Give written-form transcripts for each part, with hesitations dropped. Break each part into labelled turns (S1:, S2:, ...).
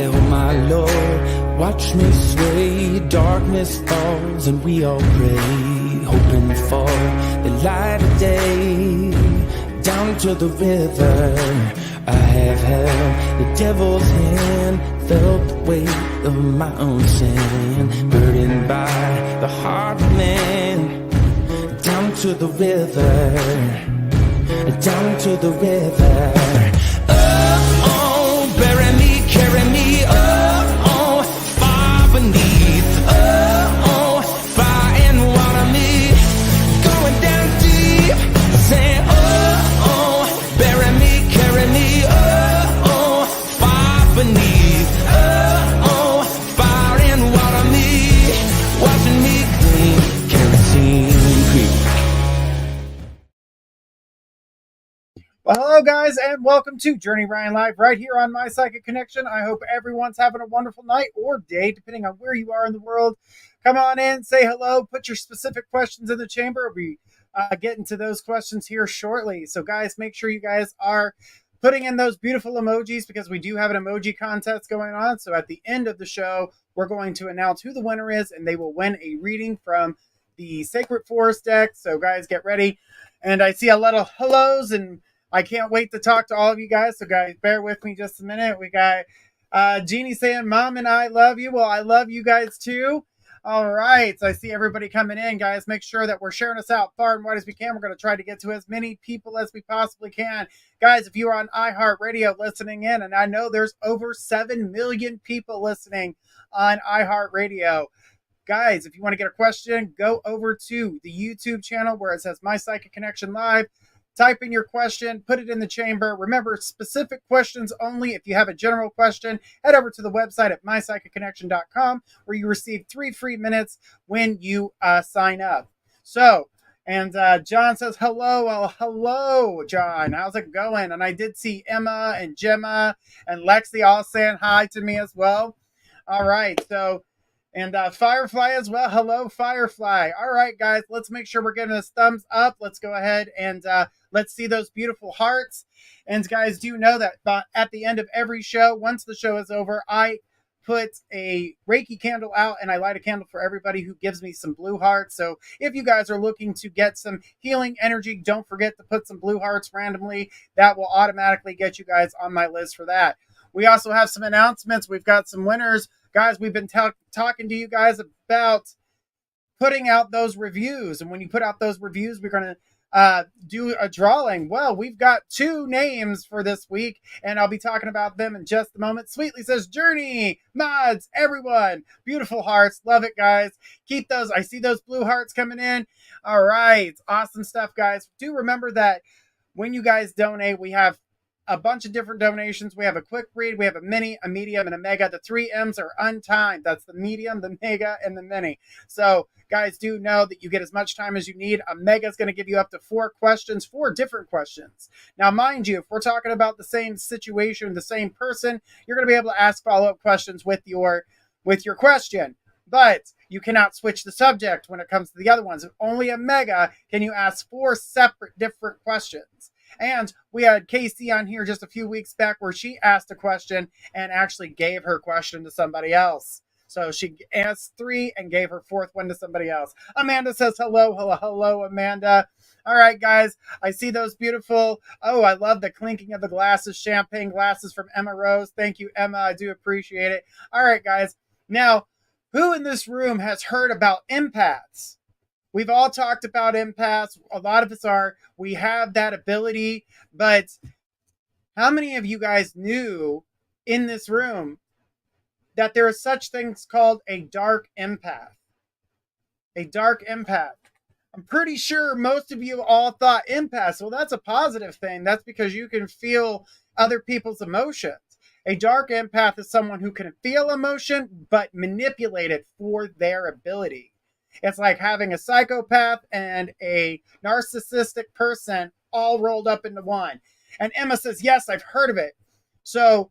S1: oh my Lord, watch me sway. Darkness falls and we all pray, hoping for the light of day. Down to the river I have held the devil's hand, felt the weight of my own sin, burdened by the heart of man. Down to the river, down to the river. Oh, bury me, carry me, oh, far beneath, oh, fire and water me, going down deep, saying, oh, bury me, carry me, oh, far beneath, oh, fire and water me, watching me clean, kerosene creep.
S2: Well, hello guys, and welcome to Journey Ryan Live right here on My Psychic Connection. I hope everyone's having a wonderful night or day, depending on where you are in the world. Come on in, say hello, put your specific questions in the chamber. We'll be getting to those questions here shortly. So guys, make sure you guys are putting in those beautiful emojis because we do have an emoji contest going on. So at the end of the show, we're going to announce who the winner is, and they will win a reading from the Sacred Forest deck. So guys, get ready. And I see a lot of hellos, and I can't wait to talk to all of you guys. So guys, bear with me just a minute. We got Jeannie saying, Mom and I love you. Well, I love you guys too. All right. So I see everybody coming in, guys. Make sure that we're sharing us out far and wide as we can. We're going to try to get to as many people as we possibly can. Guys, if you are on iHeartRadio listening in, and I know there's over 7 million people listening on iHeartRadio. Guys, if you want to get a question, go over to the YouTube channel where it says My Psychic Connection Live. Type in your question, put it in the chamber. Remember, specific questions only. If you have a general question, head over to the website at mypsychicconnection.com where you receive 3 free minutes when you sign up. So, and John says, hello. Well, hello, John. How's it going? And I did see Emma and Gemma and Lexi all saying hi to me as well. All right, so... And Firefly as well. Hello, Firefly. All right, guys, let's make sure we're giving us thumbs up. Let's go ahead and let's see those beautiful hearts. And guys, do know that at the end of every show, once the show is over, I put a Reiki candle out and I light a candle for everybody who gives me some blue hearts. So if you guys are looking to get some healing energy, don't forget to put some blue hearts randomly. That will automatically get you guys on my list for that. We also have some announcements. We've got some winners. Guys, we've been talking to you guys about putting out those reviews. And when you put out those reviews, we're going to do a drawing. Well, we've got 2 names for this week, and I'll be talking about them in just a moment. Sweetly says, Journey, mods, everyone. Beautiful hearts. Love it, guys. Keep those. I see those blue hearts coming in. All right. Awesome stuff, guys. Do remember that when you guys donate, we have a bunch of different donations. We have a quick read, we have a mini, a medium, and a mega. The 3 M's are untimed. That's the medium, the mega, and the mini. So guys, do know that you get as much time as you need. A mega is going to give you up to 4 questions, 4 different questions. Now, mind you, if we're talking about the same situation, the same person, you're going to be able to ask follow-up questions with your question. But you cannot switch the subject when it comes to the other ones. Only a mega can you ask 4 separate different questions. And we had Casey on here just a few weeks back where she asked a question and actually gave her question to somebody else. So she asked 3 and gave her 4th one to somebody else. Amanda says, hello, Amanda. All right, guys, I see those beautiful, I love the clinking of the glasses, champagne glasses from Emma Rose. Thank you, Emma. I do appreciate it. All right, guys. Now, who in this room has heard about empaths? We've all talked about empaths. A lot of us we have that ability, but how many of you guys knew in this room that there are such things called a dark empath? A dark empath. I'm pretty sure most of you all thought empaths. Well, that's a positive thing. That's because you can feel other people's emotions. A dark empath is someone who can feel emotion, but manipulate it for their ability. It's like having a psychopath and a narcissistic person all rolled up into one. And Emma says, yes, I've heard of it. So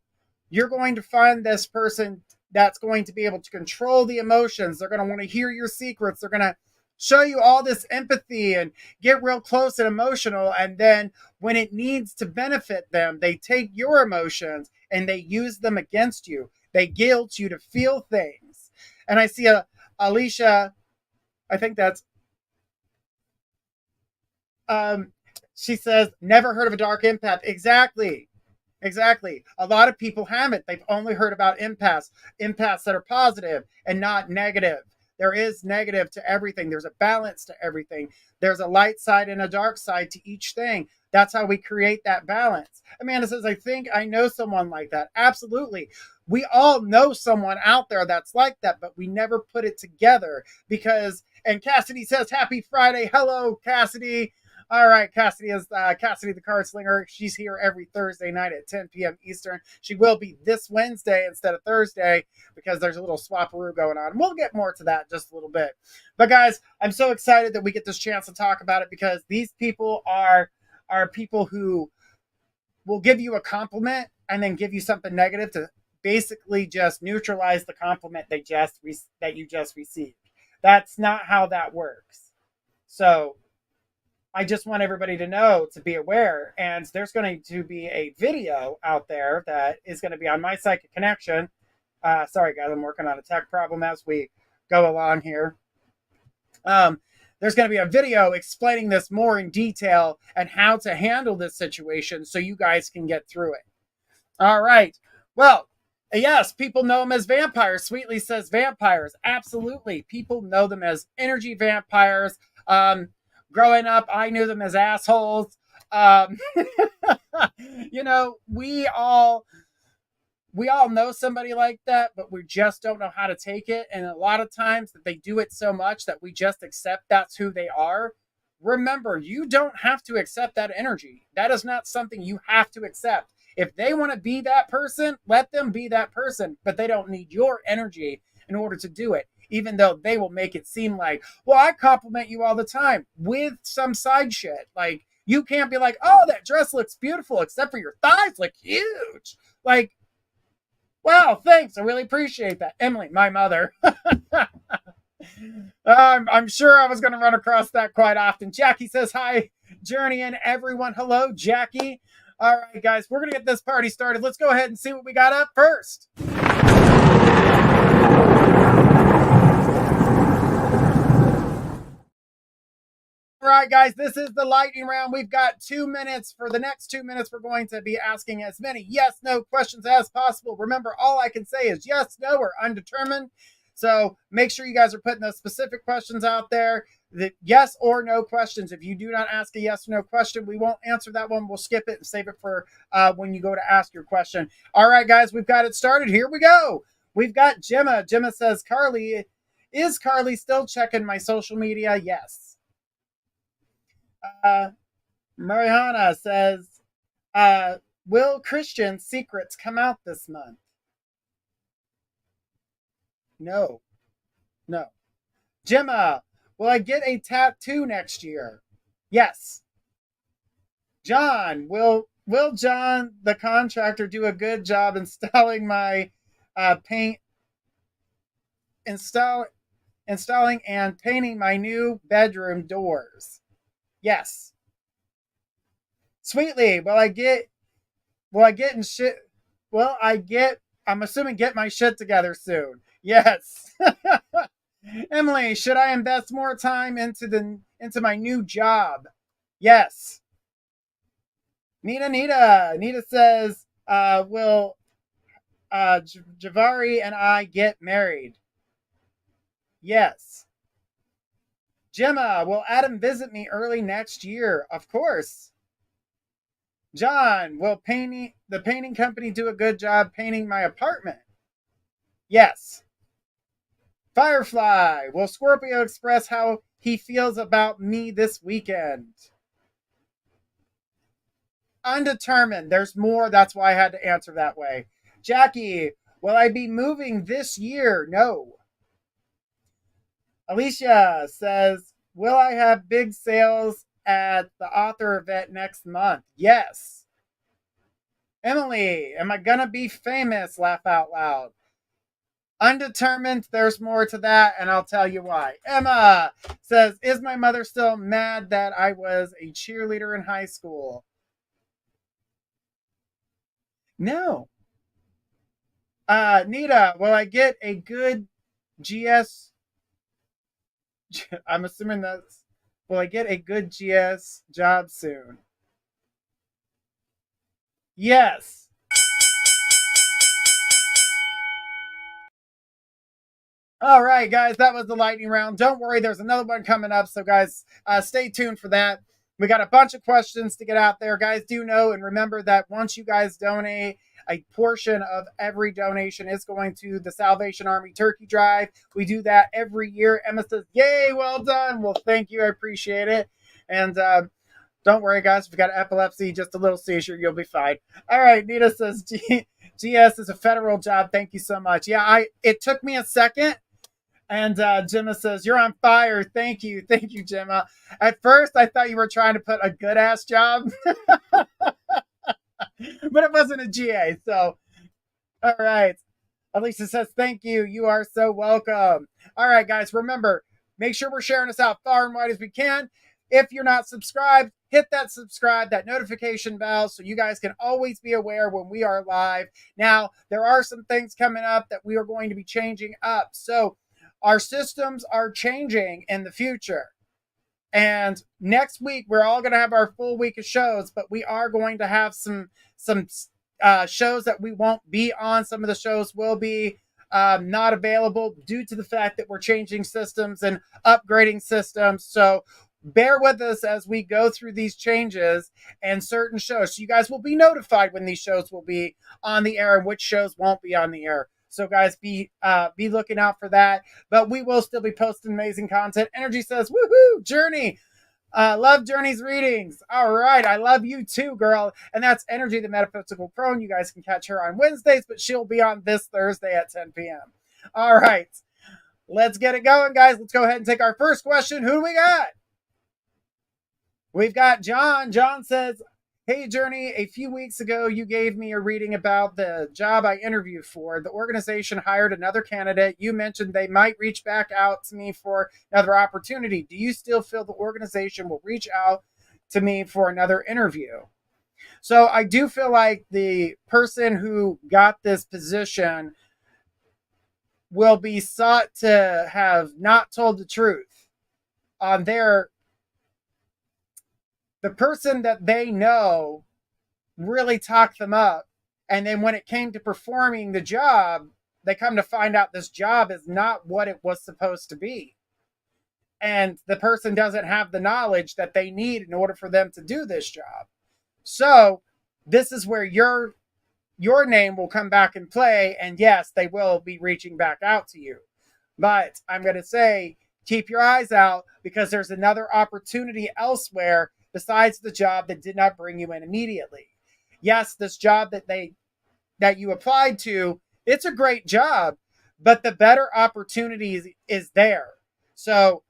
S2: you're going to find this person that's going to be able to control the emotions. They're going to want to hear your secrets. They're going to show you all this empathy and get real close and emotional. And then when it needs to benefit them, they take your emotions and they use them against you. They guilt you to feel things. And I see Alicia, I think that's, she says, never heard of a dark empath. Exactly. Exactly. A lot of people haven't. They've only heard about empaths that are positive and not negative. There is negative to everything. There's a balance to everything. There's a light side and a dark side to each thing. That's how we create that balance. Amanda says, I think I know someone like that. Absolutely. We all know someone out there that's like that, but we never put it together because, and Cassidy says, happy Friday. Hello, Cassidy. All right, Cassidy is Cassidy the Card Slinger. She's here every Thursday night at 10 p.m. Eastern. She will be this Wednesday instead of Thursday because there's a little swapperoo going on. We'll get more to that just a little bit. But guys, I'm so excited that we get this chance to talk about it because these people are people who will give you a compliment and then give you something negative to basically just neutralize the compliment that you just received. That's not how that works. So I just want everybody to know, to be aware. And there's going to be a video out there that is going to be on my Psychic Connection. Sorry, guys, I'm working on a tech problem as we go along here. There's going to be a video explaining this more in detail and how to handle this situation so you guys can get through it. All right. Well, yes, people know them as vampires. Sweetly says vampires. Absolutely. People know them as energy vampires. Growing up, I knew them as assholes. You know, we all know somebody like that, but we just don't know how to take it. And a lot of times that they do it so much that we just accept that's who they are. Remember, you don't have to accept that energy. That is not something you have to accept. If they want to be that person, let them be that person, but they don't need your energy in order to do it. Even though they will make it seem like, well, I compliment you all the time with some side shit. Like, you can't be like, oh, that dress looks beautiful, except for your thighs look huge. Like, wow, thanks. I really appreciate that. Emily, my mother. I'm sure I was going to run across that quite often. Jackie says, hi, Journey and everyone. Hello, Jackie. All right, guys, we're going to get this party started. Let's go ahead and see what we got up first. All right, guys, this is the lightning round. We've got 2 minutes. For the next 2 minutes, we're going to be asking as many yes, no questions as possible. Remember, all I can say is yes, no, or undetermined. So make sure you guys are putting those specific questions out there. The yes or no questions. If you do not ask a yes or no question, we won't answer that one. We'll skip it and save it for when you go to ask your question. All right, guys, we've got it started. Here we go. We've got Gemma. Gemma says, is Carly still checking my social media? Yes. Mariana says, will Christian Secrets come out this month? No. Gemma, will I get a tattoo next year? Yes. John, will John the contractor do a good job installing my installing and painting my new bedroom doors? Yes. Sweetly, I'm assuming get my shit together soon. Yes. Emily, should I invest more time into my new job? Yes. Nita says, will Javari and I get married? Yes. Gemma, will Adam visit me early next year? Of course. John, will the painting company do a good job painting my apartment? Yes. Firefly, will Scorpio express how he feels about me this weekend? Undetermined. There's more. That's why I had to answer that way. Jackie, will I be moving this year? No. Alicia says, will I have big sales at the author event next month? Yes. Emily, am I gonna be famous? Laugh out loud. Undetermined. There's more to that, and I'll tell you why. Emma says, is my mother still mad that I was a cheerleader in high school? No. Nita, will I get a good GS? I'm assuming that's, will I get a good GS job soon? Yes. All right, guys, that was the lightning round. Don't worry, there's another one coming up. So, guys, stay tuned for that. We got a bunch of questions to get out there. Guys, do know and remember that once you guys donate, a portion of every donation is going to the Salvation Army Turkey Drive. We do that every year. Emma says, yay, well done. Well, thank you. I appreciate it. And don't worry, guys. If you got epilepsy, just a little seizure, you'll be fine. All right, Nita says, GS is a federal job. Thank you so much. Yeah, it took me a second. And Gemma says, you're on fire. Thank you. Thank you, Gemma. At first, I thought you were trying to put a good-ass job. But it wasn't a GA. So, all right. Elisa says, thank you. You are so welcome. All right, guys. Remember, make sure we're sharing this out far and wide as we can. If you're not subscribed, hit that subscribe, that notification bell, so you guys can always be aware when we are live. Now, there are some things coming up that we are going to be changing up. So, our systems are changing in the future. And next week, we're all going to have our full week of shows, but we are going to have some shows that we won't be on. Some of the shows will be not available due to the fact that we're changing systems and upgrading systems. So bear with us as we go through these changes and certain shows. So you guys will be notified when these shows will be on the air and which shows won't be on the air. So guys, be looking out for that. But we will still be posting amazing content. Energy says, woohoo, Journey. Love Journey's readings. All right, I love you too, girl. And that's Energy, the metaphysical crone. You guys can catch her on Wednesdays, but she'll be on this Thursday at 10 p.m. All right, let's get it going, guys. Let's go ahead and take our first question. Who do we got? We've got John. John says, hey, Journey, a few weeks ago, you gave me a reading about the job I interviewed for. The organization hired another candidate. You mentioned they might reach back out to me for another opportunity. Do you still feel the organization will reach out to me for another interview? So I do feel like the person who got this position will be sought to have not told the truth on the person that they know really talked them up. And then when it came to performing the job, they come to find out this job is not what it was supposed to be. And the person doesn't have the knowledge that they need in order for them to do this job. So this is where your name will come back in play. And yes, they will be reaching back out to you. But I'm going to say, keep your eyes out, because there's another opportunity elsewhere besides the job that did not bring you in immediately. Yes, this job that you applied to, it's a great job, but the better opportunity is there. So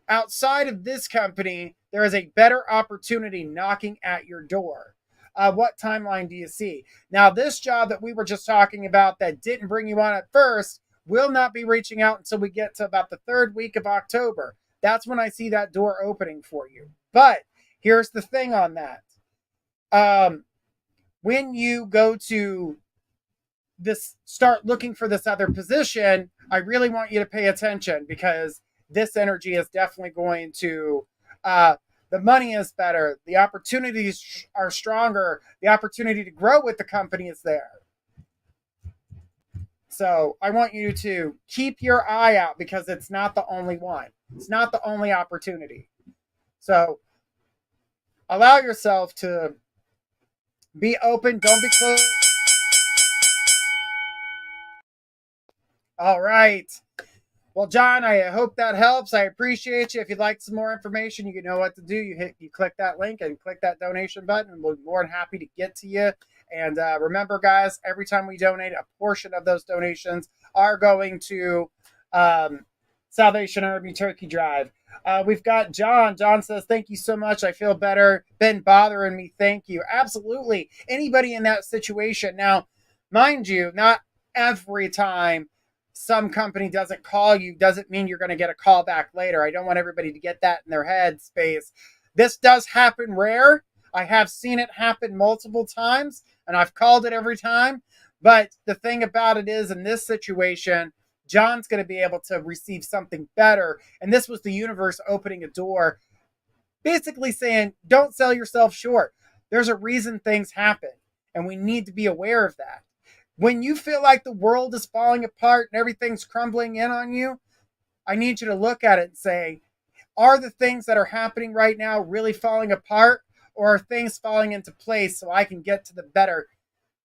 S2: outside of this company, there is a better opportunity knocking at your door. What timeline do you see? Now, this job that we were just talking about that didn't bring you on at first will not be reaching out until we get to about the third week of October. That's when I see that door opening for you. But here's the thing on that. When you go to start looking for this other position, I really want you to pay attention, because this energy is definitely going to, the money is better. The opportunities are stronger. The opportunity to grow with the company is there. So I want you to keep your eye out, because it's not the only one. It's not the only opportunity. So allow yourself to be open. Don't be closed. All right. Well, John, I hope that helps. I appreciate you. If you'd like some more information, you know what to do. You click that link and click that donation button, and we'll be more than happy to get to you. And remember, guys, every time we donate, a portion of those donations are going to Salvation Army Turkey Drive. We've got John. John says, thank you so much. I feel better. Been bothering me. Thank you. Absolutely. Anybody in that situation. Now, mind you, not every time some company doesn't call you doesn't mean you're going to get a call back later. I don't want everybody to get that in their head space. This does happen rare. I have seen it happen multiple times, and I've called it every time. But the thing about it is, in this situation, John's going to be able to receive something better. And this was the universe opening a door, basically saying, don't sell yourself short. There's a reason things happen, and we need to be aware of that. When you feel like the world is falling apart and everything's crumbling in on you, I need you to look at it and say, are the things that are happening right now really falling apart, or are things falling into place so I can get to the better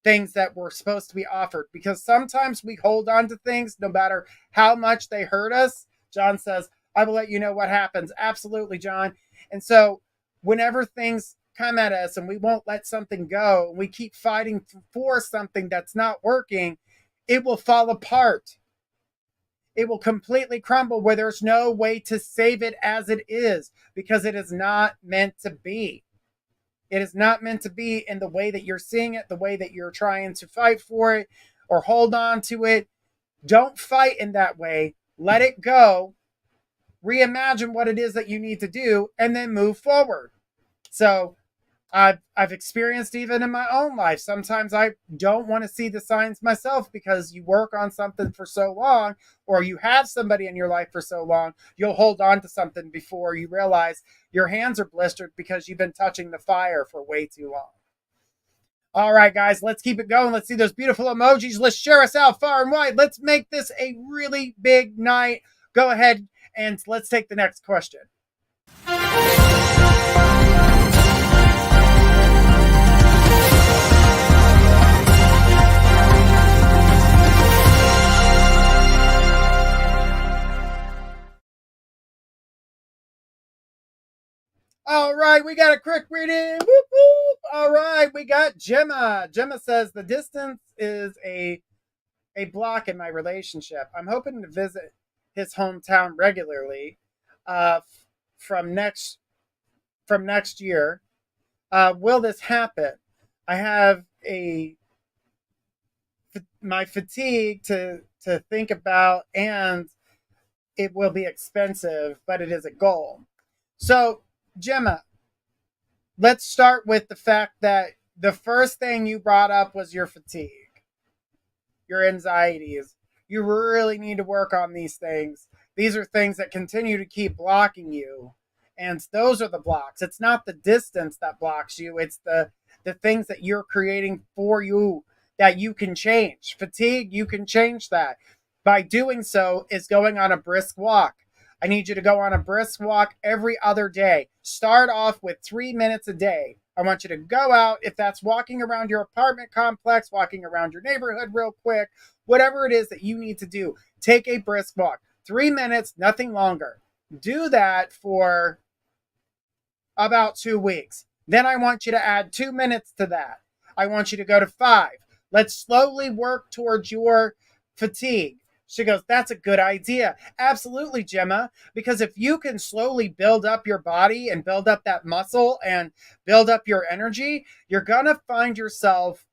S2: things that were supposed to be offered? Because sometimes we hold on to things no matter how much they hurt us. John says, I will let you know what happens. Absolutely, John. And so whenever things come at us and we won't let something go, and we keep fighting for something that's not working, it will fall apart. It will completely crumble where there's no way to save it as it is, because it is not meant to be. It is not meant to be in the way that you're seeing it, the way that you're trying to fight for it or hold on to it. Don't fight in that way. Let it go. Reimagine what it is that you need to do, and then move forward. So I've experienced, even in my own life, sometimes I don't want to see the signs myself, because you work on something for so long, or you have somebody in your life for so long, you'll hold on to something before you realize your hands are blistered because you've been touching the fire for way too long. All right, guys, let's keep it going. Let's see those beautiful emojis. Let's share us out far and wide. Let's make this a really big night. Go ahead and let's take the next question. All right, we got a quick reading. Whoop, whoop. All right, we got Gemma. Gemma says the distance is a block in my relationship. I'm hoping to visit his hometown regularly from next year. Will this happen? I have my fatigue to think about, and it will be expensive, but it is a goal. So, Gemma, let's start with the fact that the first thing you brought up was your fatigue, your anxieties. You really need to work on these things. These are things that continue to keep blocking you. And those are the blocks. It's not the distance that blocks you. It's the things that you're creating for you that you can change. Fatigue, you can change that. By doing so is going on a brisk walk. I need you to go on a brisk walk every other day. Start off with 3 minutes a day. I want you to go out, if that's walking around your apartment complex, walking around your neighborhood real quick, whatever it is that you need to do, take a brisk walk. 3 minutes, nothing longer. Do that for about 2 weeks. Then I want you to add 2 minutes to that. I want you to go to 5. Let's slowly work towards your fatigue. She goes, that's a good idea. Absolutely, Gemma. Because if you can slowly build up your body and build up that muscle and build up your energy, you're going to find yourself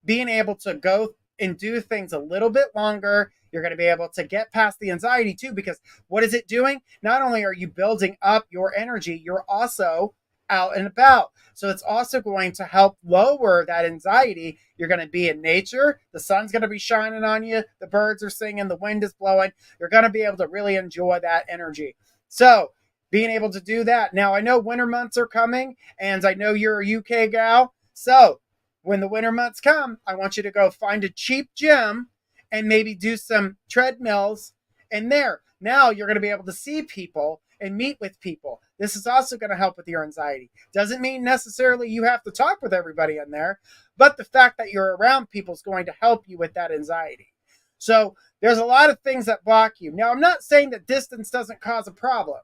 S2: being able to go and do things a little bit longer. You're going to be able to get past the anxiety too, because what is it doing? Not only are you building up your energy, you're also out and about. So it's also going to help lower that anxiety. You're going to be in nature. The sun's going to be shining on you. The birds are singing. The wind is blowing. You're going to be able to really enjoy that energy. So being able to do that. Now, I know winter months are coming, and I know you're a UK gal. So when the winter months come, I want you to go find a cheap gym and maybe do some treadmills in there. Now you're going to be able to see people and meet with people. This is also going to help with your anxiety. Doesn't mean necessarily you have to talk with everybody in there, but the fact that you're around people is going to help you with that anxiety. So there's a lot of things that block you. Now, I'm not saying that distance doesn't cause a problem,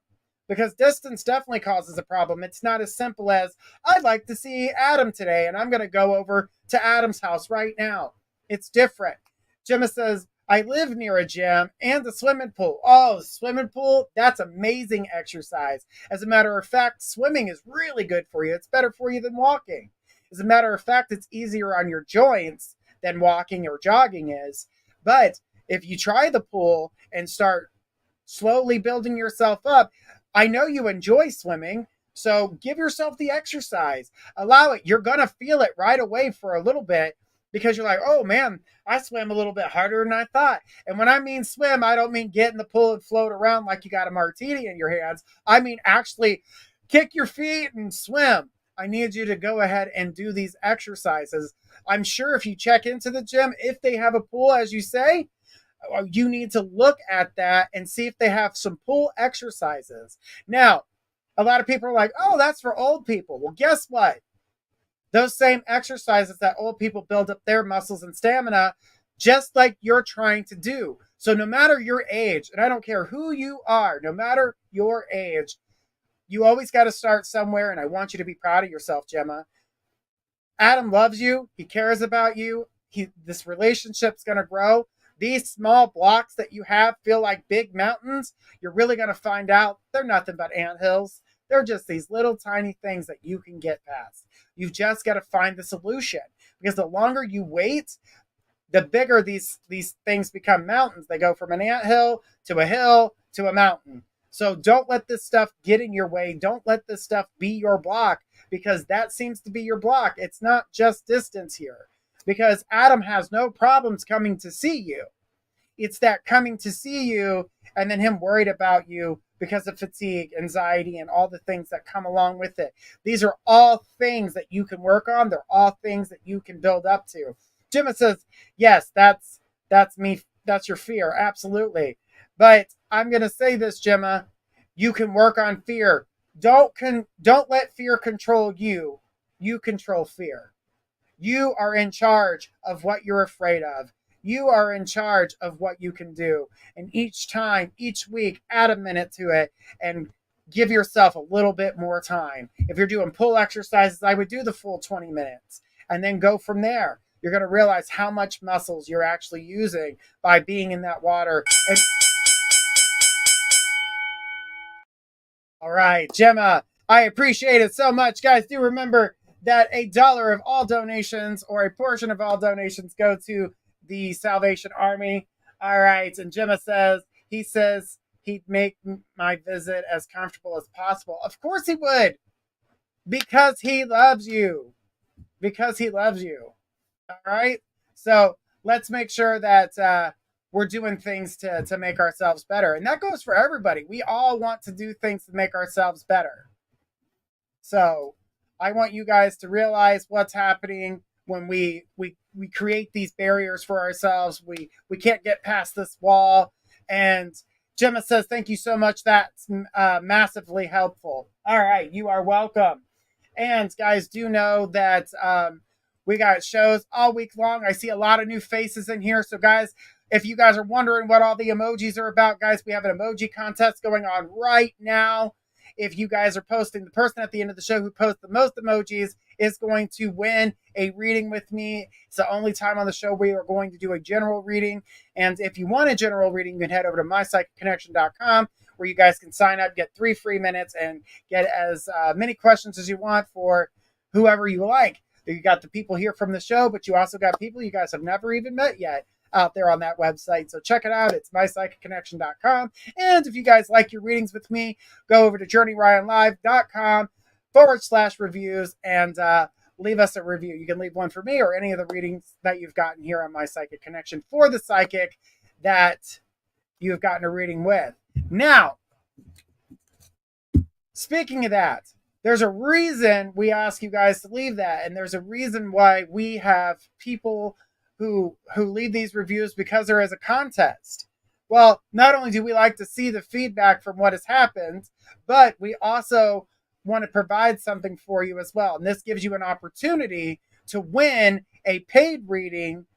S2: because distance definitely causes a problem. It's not as simple as, I'd like to see Adam today, and I'm going to go over to Adam's house right now. It's different. Gemma says, I live near a gym and a swimming pool. Oh, swimming pool, that's amazing exercise. As a matter of fact, swimming is really good for you. It's better for you than walking. As a matter of fact, it's easier on your joints than walking or jogging is. But if you try the pool and start slowly building yourself up, I know you enjoy swimming, so give yourself the exercise. Allow it. You're going to feel it right away for a little bit, because you're like, oh man, I swam a little bit harder than I thought. And when I mean swim, I don't mean get in the pool and float around like you got a martini in your hands. I mean actually kick your feet and swim. I need you to go ahead and do these exercises. I'm sure if you check into the gym, if they have a pool, as you say, you need to look at that and see if they have some pool exercises. Now, a lot of people are like, oh, that's for old people. Well, guess what? Those same exercises that old people build up their muscles and stamina, just like you're trying to do. So no matter your age, and I don't care who you are, no matter your age, you always got to start somewhere. And I want you to be proud of yourself, Gemma. Adam loves you. He cares about you. This relationship's going to grow. These small blocks that you have feel like big mountains. You're really going to find out they're nothing but anthills. They're just these little tiny things that you can get past. You've just got to find the solution, because the longer you wait, the bigger these things become mountains. They go from an anthill to a mountain. So don't let this stuff get in your way. Don't let this stuff be your block, because that seems to be your block. It's not just distance here, because Adam has no problems coming to see you. It's that coming to see you and then him worried about you because of fatigue, anxiety, and all the things that come along with it. These are all things that you can work on. They're all things that you can build up to. Gemma says, yes, that's me. That's your fear. Absolutely. But I'm going to say this, Gemma, you can work on fear. Don't let fear control you. You control fear. You are in charge of what you're afraid of. You are in charge of what you can do. And each time, each week, add a minute to it and give yourself a little bit more time. If you're doing pull exercises, I would do the full 20 minutes and then go from there. You're going to realize how much muscles you're actually using by being in that water. And all right, Gemma, I appreciate it so much. Guys, do remember that $1 of all donations, or a portion of all donations, go to the Salvation Army. All right. And Gemma says he'd make my visit as comfortable as possible. Of course he would, because he loves you. Because he loves you. All right. So let's make sure that we're doing things to make ourselves better. And that goes for everybody. We all want to do things to make ourselves better. So I want you guys to realize what's happening when we create these barriers for ourselves. We can't get past this wall. And Gemma says, thank you so much. That's massively helpful. All right. You are welcome. And guys, do know that we got shows all week long. I see a lot of new faces in here. So guys, if you guys are wondering what all the emojis are about, guys, we have an emoji contest going on right now. If you guys are posting, the person at the end of the show who posts the most emojis is going to win a reading with me. It's the only time on the show we are going to do a general reading. And if you want a general reading, you can head over to mypsychicconnection.com, where you guys can sign up, get 3 free minutes, and get as many questions as you want for whoever you like. You got the people here from the show, but you also got people you guys have never even met yet out there on that website. So check it out. It's mypsychicconnection.com. And if you guys like your readings with me, go over to journeyryanlive.com/reviews and leave us a review. You can leave one for me or any of the readings that you've gotten here on My Psychic Connection for the psychic that you've gotten a reading with. Now, speaking of that, there's a reason we ask you guys to leave that, and there's a reason why we have people who leave these reviews, because there is a contest. Well, not only do we like to see the feedback from what has happened, but we also want to provide something for you as well. And this gives you an opportunity to win a paid reading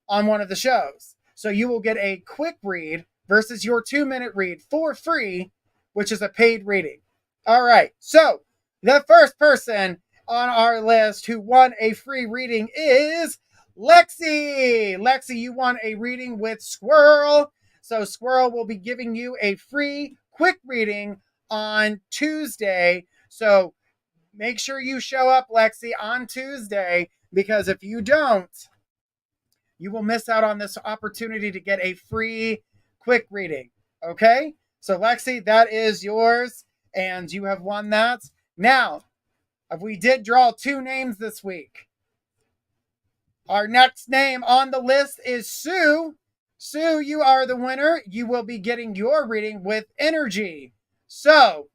S2: on one of the shows. So you will get a quick read versus your 2-minute read for free, which is a paid reading. All right. So the first person on our list who won a free reading is Lexi. Lexi, you won a reading with Squirrel. So Squirrel will be giving you a free quick reading on Tuesday. So make sure you show up, Lexi, on Tuesday, because if you don't, you will miss out on this opportunity to get a free quick reading. Okay? So Lexi, that is yours, and you have won that. Now, we did draw 2 names this week. Our next name on the list is Sue. Sue, you are the winner. You will be getting your reading with energy. So,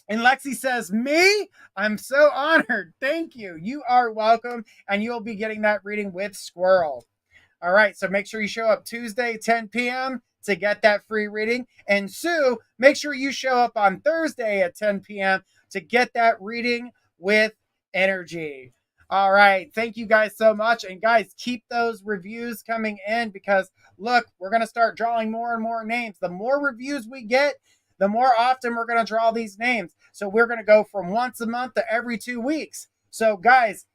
S2: and Lexi says, me? I'm so honored. Thank you. You are welcome. And you'll be getting that reading with Squirrel. All right. So make sure you show up Tuesday, 10 p.m. to get that free reading. And Sue, make sure you show up on Thursday at 10 p.m. to get that reading with energy. All right. Thank you guys so much. And guys, keep those reviews coming in because look, we're going to start drawing more and more names. The more reviews we get, the more often we're going to draw these names. So we're going to go from once a month to every 2 weeks. So guys,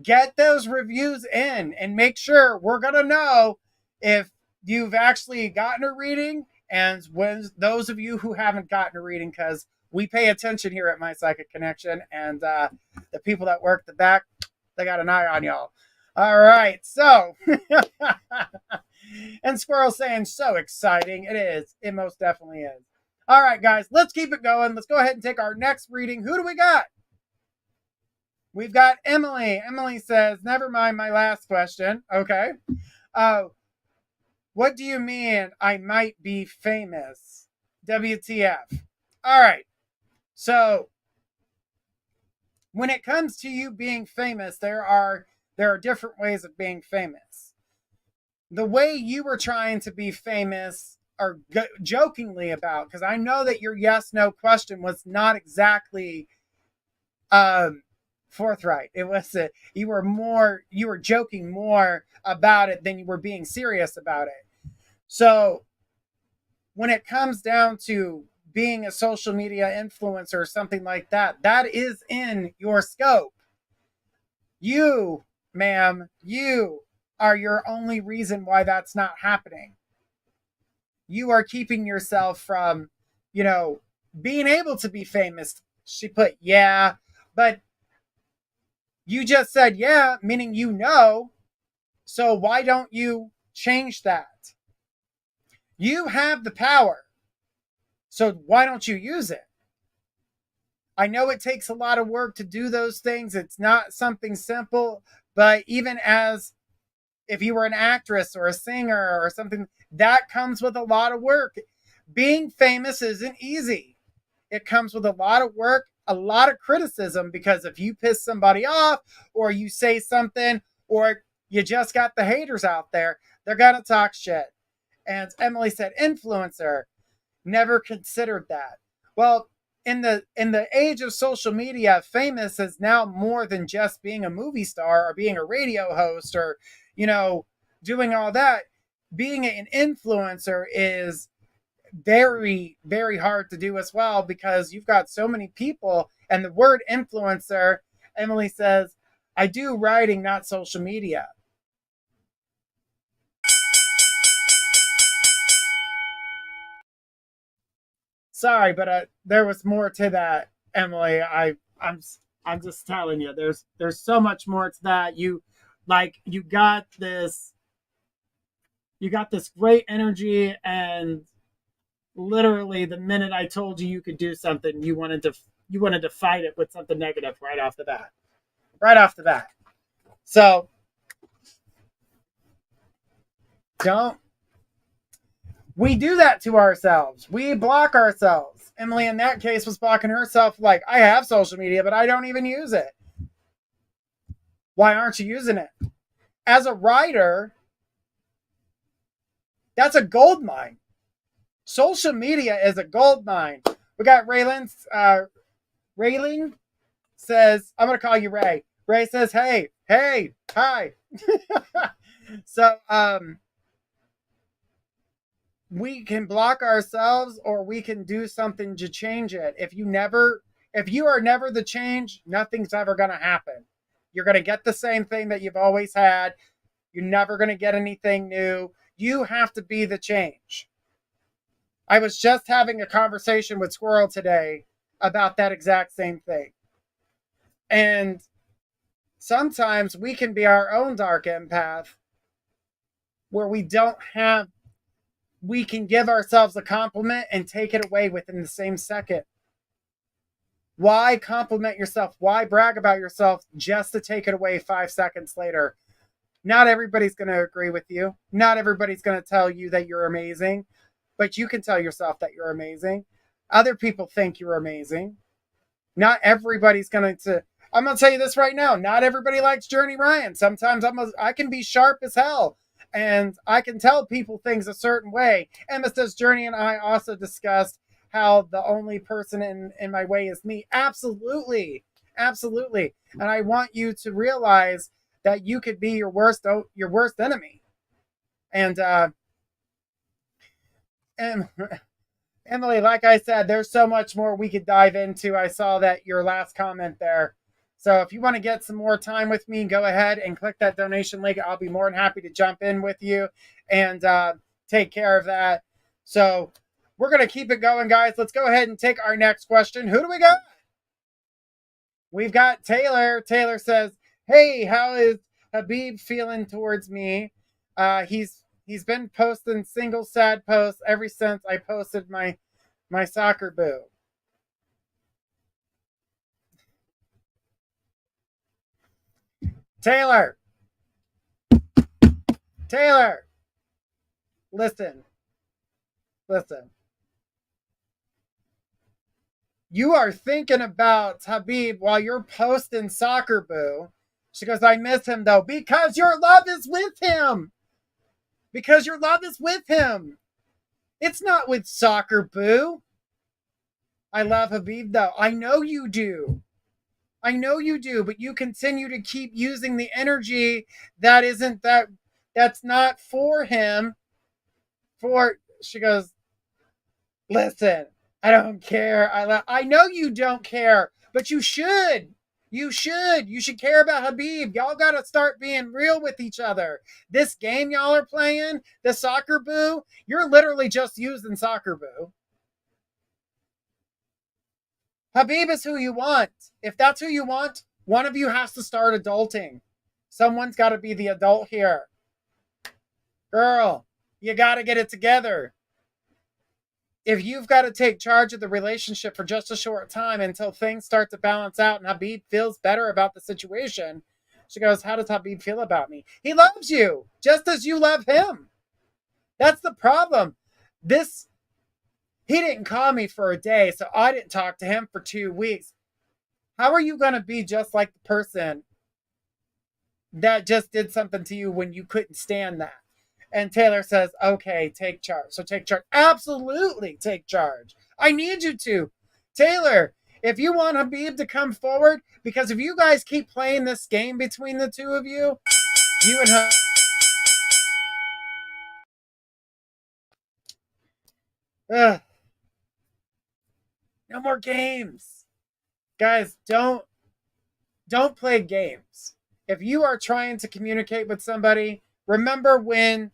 S2: get those reviews in and make sure we're going to know if you've actually gotten a reading and when those of you who haven't gotten a reading, because we pay attention here at My Psychic Connection, and the people that work the back, they got an eye on y'all. All right, so and Squirrel saying so exciting. It is. It most definitely is. All right, guys, let's keep it going. Let's go ahead and take our next reading. Who do we got? We've got Emily. Emily says, never mind my last question. Okay. What do you mean I might be famous? WTF. All right. So when it comes to you being famous, there are different ways of being famous. The way you were trying to be famous or jokingly about, because I know that your yes, no question was not exactly forthright. It was you were joking more about it than you were being serious about it. So when it comes down to being a social media influencer or something like that, that is in your scope. You, ma'am, you are your only reason why that's not happening. You are keeping yourself from, being able to be famous. She put, yeah, but you just said, yeah, meaning so why don't you change that? You have the power. So why don't you use it? I know it takes a lot of work to do those things. It's not something simple, but even as if you were an actress or a singer or something, that comes with a lot of work. Being famous isn't easy. It comes with a lot of work, a lot of criticism, because if you piss somebody off or you say something or you just got the haters out there, they're going to talk shit. And Emily said, influencer, never considered that. Well, in the age of social media, famous is now more than just being a movie star or being a radio host or, doing all that. Being an influencer is very, very hard to do as well because you've got so many people. And the word influencer, Emily says, I do writing, not social media. Sorry, but there was more to that, Emily. I'm just telling you, there's so much more to that. You got this great energy, and literally the minute I told you could do something, you wanted to fight it with something negative right off the bat. So we do that to ourselves. We block ourselves. Emily, in that case, was blocking herself like, I have social media, but I don't even use it. Why aren't you using it? As a writer, that's a gold mine. Social media is a gold mine. We got Raylan says, I'm going to call you Ray. Ray says, hey, hi. So, we can block ourselves or we can do something to change it. If you are never the change, nothing's ever going to happen. You're going to get the same thing that you've always had. You're never going to get anything new. You have to be the change. I was just having a conversation with Squirrel today about that exact same thing. And sometimes we can be our own dark empath where we can give ourselves a compliment and take it away within the same second. Why compliment yourself? Why brag about yourself just to take it away 5 seconds later? Not everybody's going to agree with you. Not everybody's going to tell you that you're amazing, but you can tell yourself that you're amazing. Other people think you're amazing. Not everybody's going to. I'm going to tell you this right now. Not everybody likes Journey Ryan. Sometimes I can be sharp as hell, and I can tell people things a certain way. Emma says Journey and I also discussed how the only person in my way is me. Absolutely. Absolutely. And I want you to realize that you could be your worst enemy. And Emily, like I said, there's so much more we could dive into. I saw that your last comment there. So if you want to get some more time with me, go ahead and click that donation link. I'll be more than happy to jump in with you and take care of that. So we're going to keep it going, guys. Let's go ahead and take our next question. Who do we got? We've got Taylor. Taylor says, hey, how is Habib feeling towards me? He's been posting single sad posts ever since I posted my soccer boo. Taylor, listen. You are thinking about Habib while you're posting soccer boo. She goes, I miss him though, because your love is with him. Because your love is with him. It's not with soccer boo. I love Habib though. I know you do. But you continue to keep using the energy that's not for him. She goes, listen, I don't care. I know you don't care, but you should. You should care about Habib. Y'all got to start being real with each other. This game y'all are playing, the soccer boo, you're literally just using soccer boo. Habib is who you want. If that's who you want, one of you has to start adulting. Someone's got to be the adult here. Girl, you got to get it together. If you've got to take charge of the relationship for just a short time until things start to balance out and Habib feels better about the situation, she goes, how does Habib feel about me? He loves you just as you love him. That's the problem. He didn't call me for a day, so I didn't talk to him for 2 weeks. How are you going to be just like the person that just did something to you when you couldn't stand that? And Taylor says, okay, take charge. So take charge. Absolutely take charge. I need you to. Taylor, if you want Habib to come forward, because if you guys keep playing this game between the two of you, you and her. Ugh. No more games. Guys, don't play games. If you are trying to communicate with somebody, remember when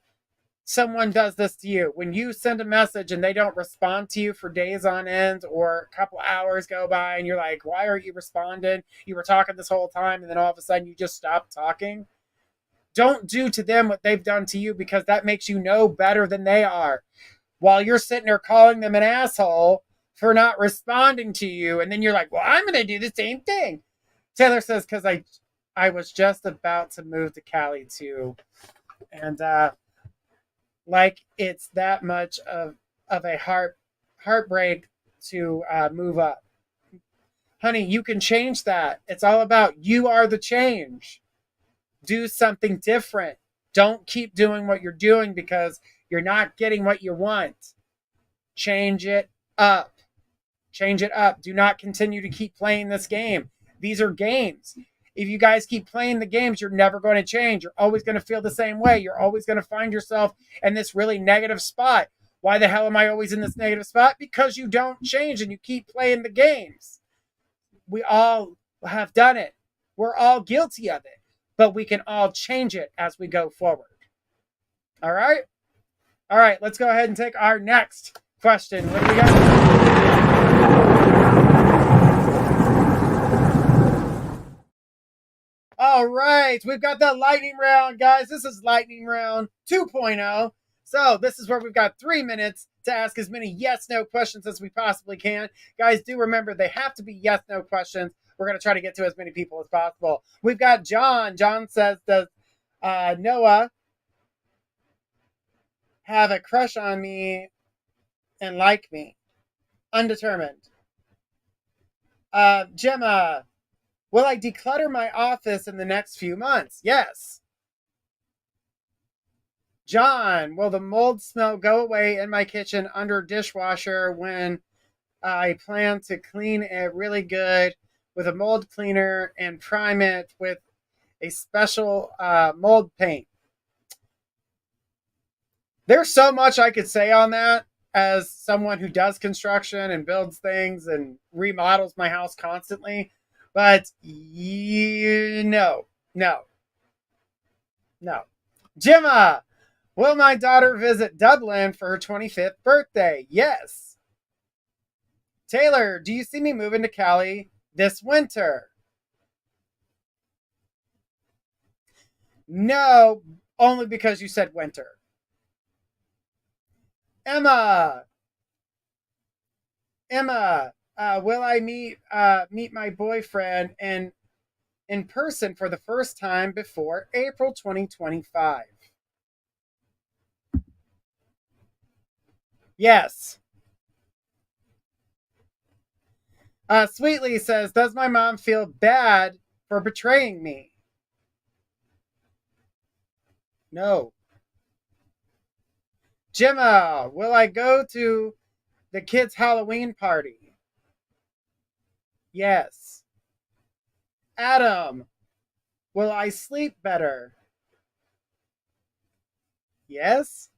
S2: someone does this to you. When you send a message and they don't respond to you for days on end, or a couple hours go by and you're like, why aren't you responding? You were talking this whole time and then all of a sudden you just stop talking. Don't do to them what they've done to you, because that makes you know better than they are. While you're sitting there calling them an asshole for not responding to you, and then you're like, well, I'm going to do the same thing. Taylor says, because I was just about to move to Cali too. And like it's that much of a heartbreak to move up. Honey, you can change that. It's all about you are the change. Do something different. Don't keep doing what you're doing because you're not getting what you want. Change it up. Change it up. Do not continue to keep playing this game. These are games. If you guys keep playing the games, you're never going to change. You're always going to feel the same way. You're always going to find yourself in this really negative spot. Why the hell am I always in this negative spot? Because you don't change and you keep playing the games. We all have done it. We're all guilty of it. But we can all change it as we go forward. All right? All right, let's go ahead and take our next question. What do we got? All right, we've got the lightning round, guys. This is lightning round 2.0. So this is where we've got 3 minutes to ask as many yes/no questions as we possibly can. Guys, do remember they have to be yes/no questions. We're going to try to get to as many people as possible. We've got John. John says, does Noah, have a crush on me and like me. Undetermined. Gemma, will I declutter my office in the next few months? Yes. John, will the mold smell go away in my kitchen under dishwasher when I plan to clean it really good with a mold cleaner and prime it with a special mold paint? There's so much I could say on that as someone who does construction and builds things and remodels my house constantly. But no. Gemma, will my daughter visit Dublin for her 25th birthday? Yes. Taylor, do you see me moving to Cali this winter? No, only because you said winter. Emma, will I meet my boyfriend in person for the first time before April 2025? Yes. Sweetly says, does my mom feel bad for betraying me? No. Gemma, will I go to the kids' Halloween party? Yes. Adam, will I sleep better? Yes.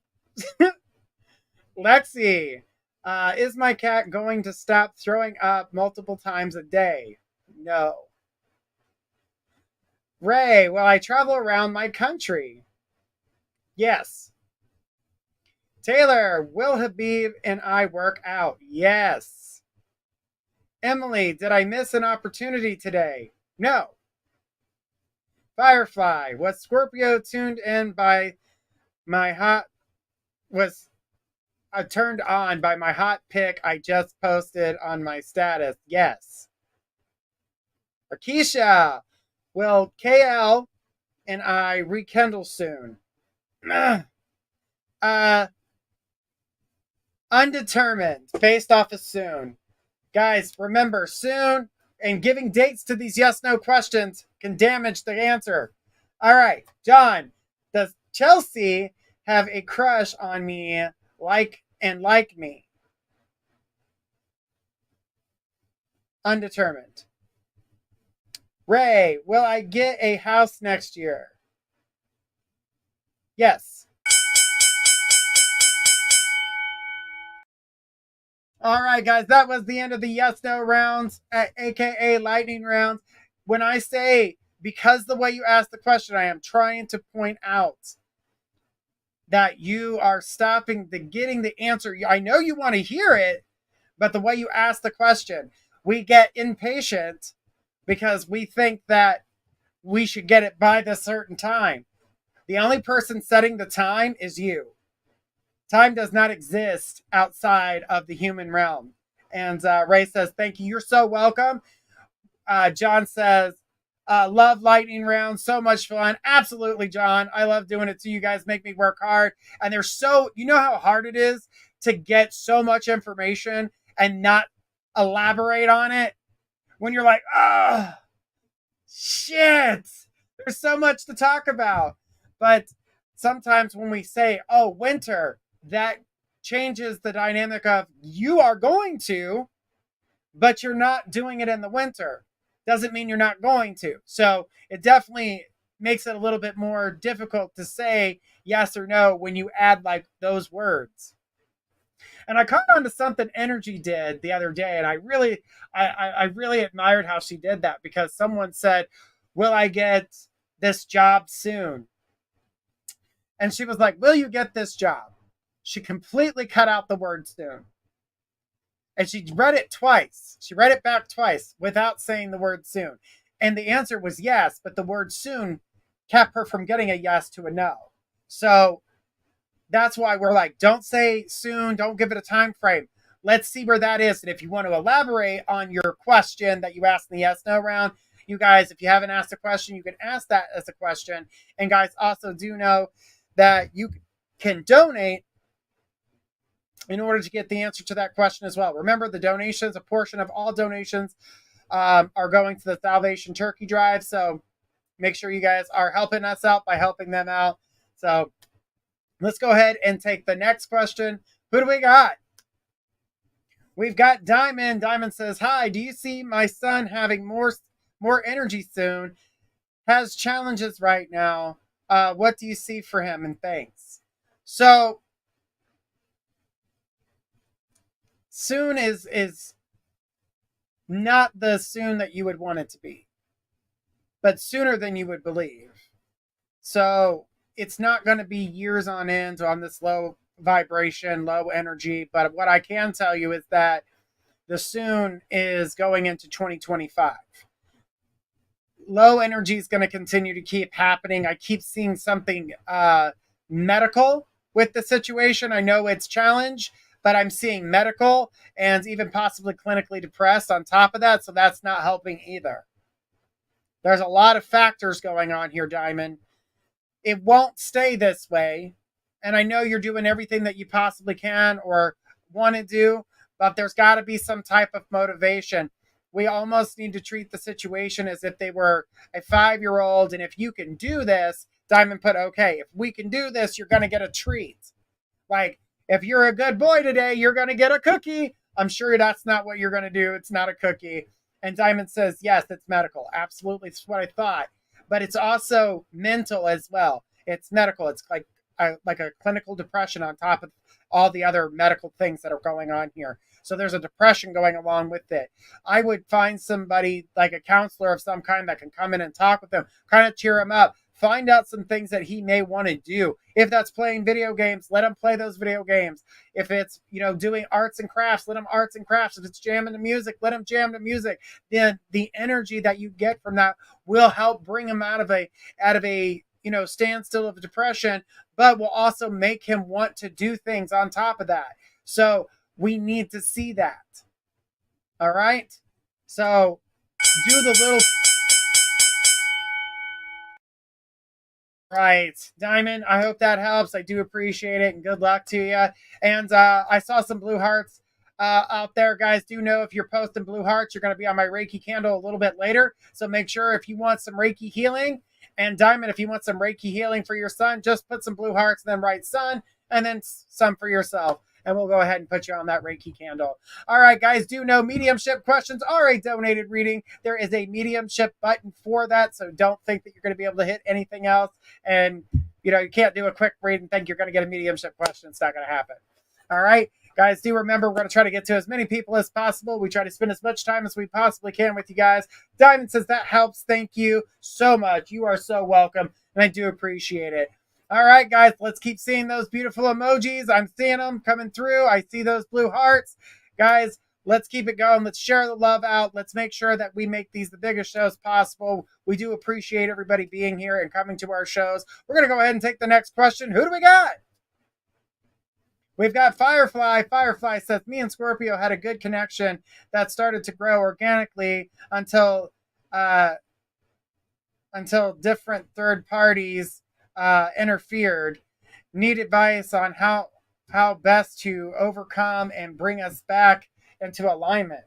S2: Lexi, is my cat going to stop throwing up multiple times a day? No. Ray, will I travel around my country? Yes. Taylor, will Habib and I work out? Yes. Emily, did I miss an opportunity today? No. Firefly, was Scorpio tuned in by my hot was turned on by my hot pic I just posted on my status? Yes. Akisha, will KL and I rekindle soon? Undetermined, based off of soon. Guys, remember, soon and giving dates to these yes/no questions can damage the answer. All right, John, does Chelsea have a crush on me like me? Undetermined. Ray, will I get a house next year? Yes. All right, guys, that was the end of the yes no rounds, aka lightning rounds. When I say because the way you asked the question, I am trying to point out that you are stopping the getting the answer. I know you want to hear it, but the way you ask the question, we get impatient because we think that we should get it by this certain time. The only person setting the time is you. Time does not exist outside of the human realm. And Ray says, thank you. You're so welcome. John says, love lightning round. So much fun. Absolutely, John. I love doing it too. You guys make me work hard. And there's you know how hard it is to get so much information and not elaborate on it when you're like, oh, shit. There's so much to talk about. But sometimes when we say, oh, winter, that changes the dynamic of you are going to, but you're not doing it in the winter. Doesn't mean you're not going to. So it definitely makes it a little bit more difficult to say yes or no when you add like those words. And I caught on to something Energy did the other day, and I really admired how she did that, because someone said, will I get this job soon? And she was like, will you get this job? She completely cut out the word soon. And she read it twice. She read it back twice without saying the word soon. And the answer was yes, but the word soon kept her from getting a yes to a no. So that's why we're like, don't say soon. Don't give it a time frame. Let's see where that is. And if you want to elaborate on your question that you asked in the yes no round, You guys, if you haven't asked a question, you can ask that as a question. And guys, also do know that you can donate in order to get the answer to that question as well. Remember, the donations, a portion of all donations are going to the Salvation Turkey Drive. So make sure you guys are helping us out by helping them out. So let's go ahead and take the next question. Who do we got? We've got Diamond. Diamond says, hi, do you see my son having more energy soon? Has challenges right now. What do you see for him? And thanks. So soon is not the soon that you would want it to be, but sooner than you would believe. So it's not going to be years on end on this low vibration, low energy. But what I can tell you is that the soon is going into 2025. Low energy is going to continue to keep happening. I keep seeing something medical with the situation. I know it's challenge, but I'm seeing medical and even possibly clinically depressed on top of that. So that's not helping either. There's a lot of factors going on here, Diamond. It won't stay this way. And I know you're doing everything that you possibly can or want to do, but there's got to be some type of motivation. We almost need to treat the situation as if they were a 5-year-old. And if you can do this, Diamond put, okay, if we can do this, you're going to get a treat. Like, if you're a good boy today, you're going to get a cookie. I'm sure that's not what you're going to do. It's not a cookie. And Diamond says, yes, it's medical. Absolutely. It's what I thought. But it's also mental as well. It's medical. It's like a clinical depression on top of all the other medical things that are going on here. So there's a depression going along with it. I would find somebody like a counselor of some kind that can come in and talk with them, kind of cheer him up, find out some things that he may want to do. If that's playing video games, let him play those video games. If it's, doing arts and crafts, let him arts and crafts. If it's jamming to music, let him jam to music. Then the energy that you get from that will help bring him out of a standstill of depression, but will also make him want to do things on top of that. So we need to see that. All right? So do the little... Right. Diamond, I hope that helps. I do appreciate it, and good luck to you. And I saw some blue hearts out there. Guys, do know if you're posting blue hearts, you're going to be on my Reiki candle a little bit later. So make sure if you want some Reiki healing, and Diamond, if you want some Reiki healing for your son, just put some blue hearts and then write son, and then some for yourself. And we'll go ahead and put you on that Reiki candle. All right, guys, do know mediumship questions are a donated reading. There is a mediumship button for that, so don't think that you're going to be able to hit anything else. And, you can't do a quick read and think you're going to get a mediumship question. It's not going to happen. All right, guys, do remember we're going to try to get to as many people as possible. We try to spend as much time as we possibly can with you guys. Diamond says that helps. Thank you so much. You are so welcome, and I do appreciate it. All right, guys, let's keep seeing those beautiful emojis. I'm seeing them coming through. I see those blue hearts. Guys, let's keep it going. Let's share the love out. Let's make sure that we make these the biggest shows possible. We do appreciate everybody being here and coming to our shows. We're going to go ahead and take the next question. Who do we got? We've got Firefly. Firefly says, me and Scorpio had a good connection that started to grow organically until different third parties interfered. Need advice on how best to overcome and bring us back into alignment.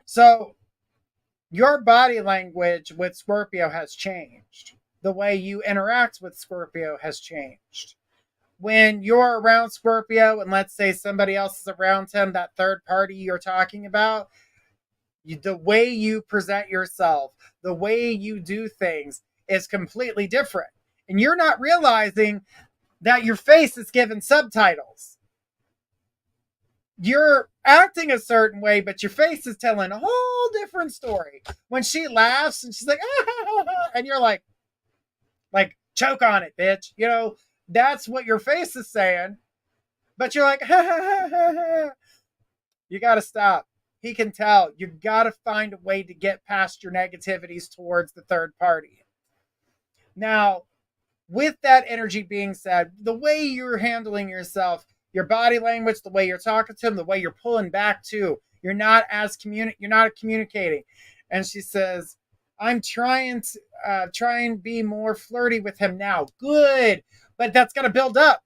S2: So your body language with Scorpio has changed. The way you interact with Scorpio has changed. When you're around Scorpio and let's say somebody else is around him, that third party you're talking about, the way you present yourself, the way you do things is completely different. And you're not realizing that your face is given subtitles. You're acting a certain way, but your face is telling a whole different story. When she laughs and she's like, ah, and you're like, choke on it, bitch. That's what your face is saying. But you're like, you got to stop. He can tell. You got to find a way to get past your negativities towards the third party. Now, with that energy being said, the way you're handling yourself, your body language, the way you're talking to him, the way you're pulling back too, You're not communicating. And she says, I'm trying to try and be more flirty with him now. Good. But that's got to build up.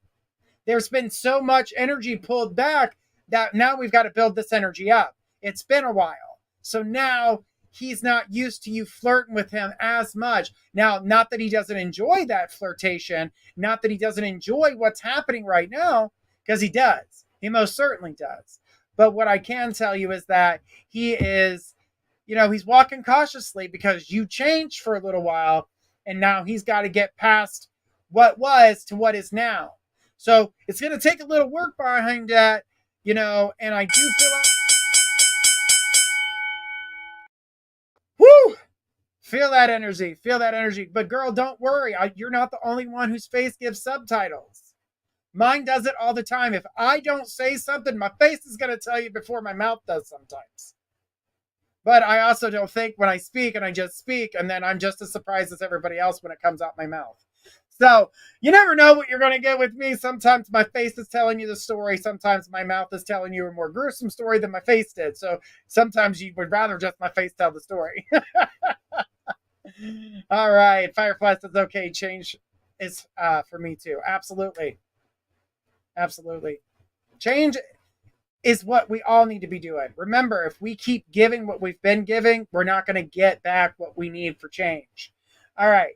S2: There's been so much energy pulled back that now we've got to build this energy up. It's been a while. So now he's not used to you flirting with him as much. Now, not that he doesn't enjoy that flirtation, not that he doesn't enjoy what's happening right now, because he does. He most certainly does. But what I can tell you is that he is, he's walking cautiously because you changed for a little while, and now he's got to get past what was to what is now. So it's going to take a little work behind that, and I do feel like, whoo, feel that energy. But girl, don't worry. You're not the only one whose face gives subtitles. Mine does it all the time. If I don't say something, my face is going to tell you before my mouth does sometimes. But I also don't think when I speak, and I just speak, and then I'm just as surprised as everybody else when it comes out my mouth. So you never know what you're going to get with me. Sometimes my face is telling you the story. Sometimes my mouth is telling you a more gruesome story than my face did. So sometimes you would rather just my face tell the story. All right. Firefly says, okay, change is for me too. Absolutely. Change is what we all need to be doing. Remember, if we keep giving what we've been giving, we're not going to get back what we need for change. All right.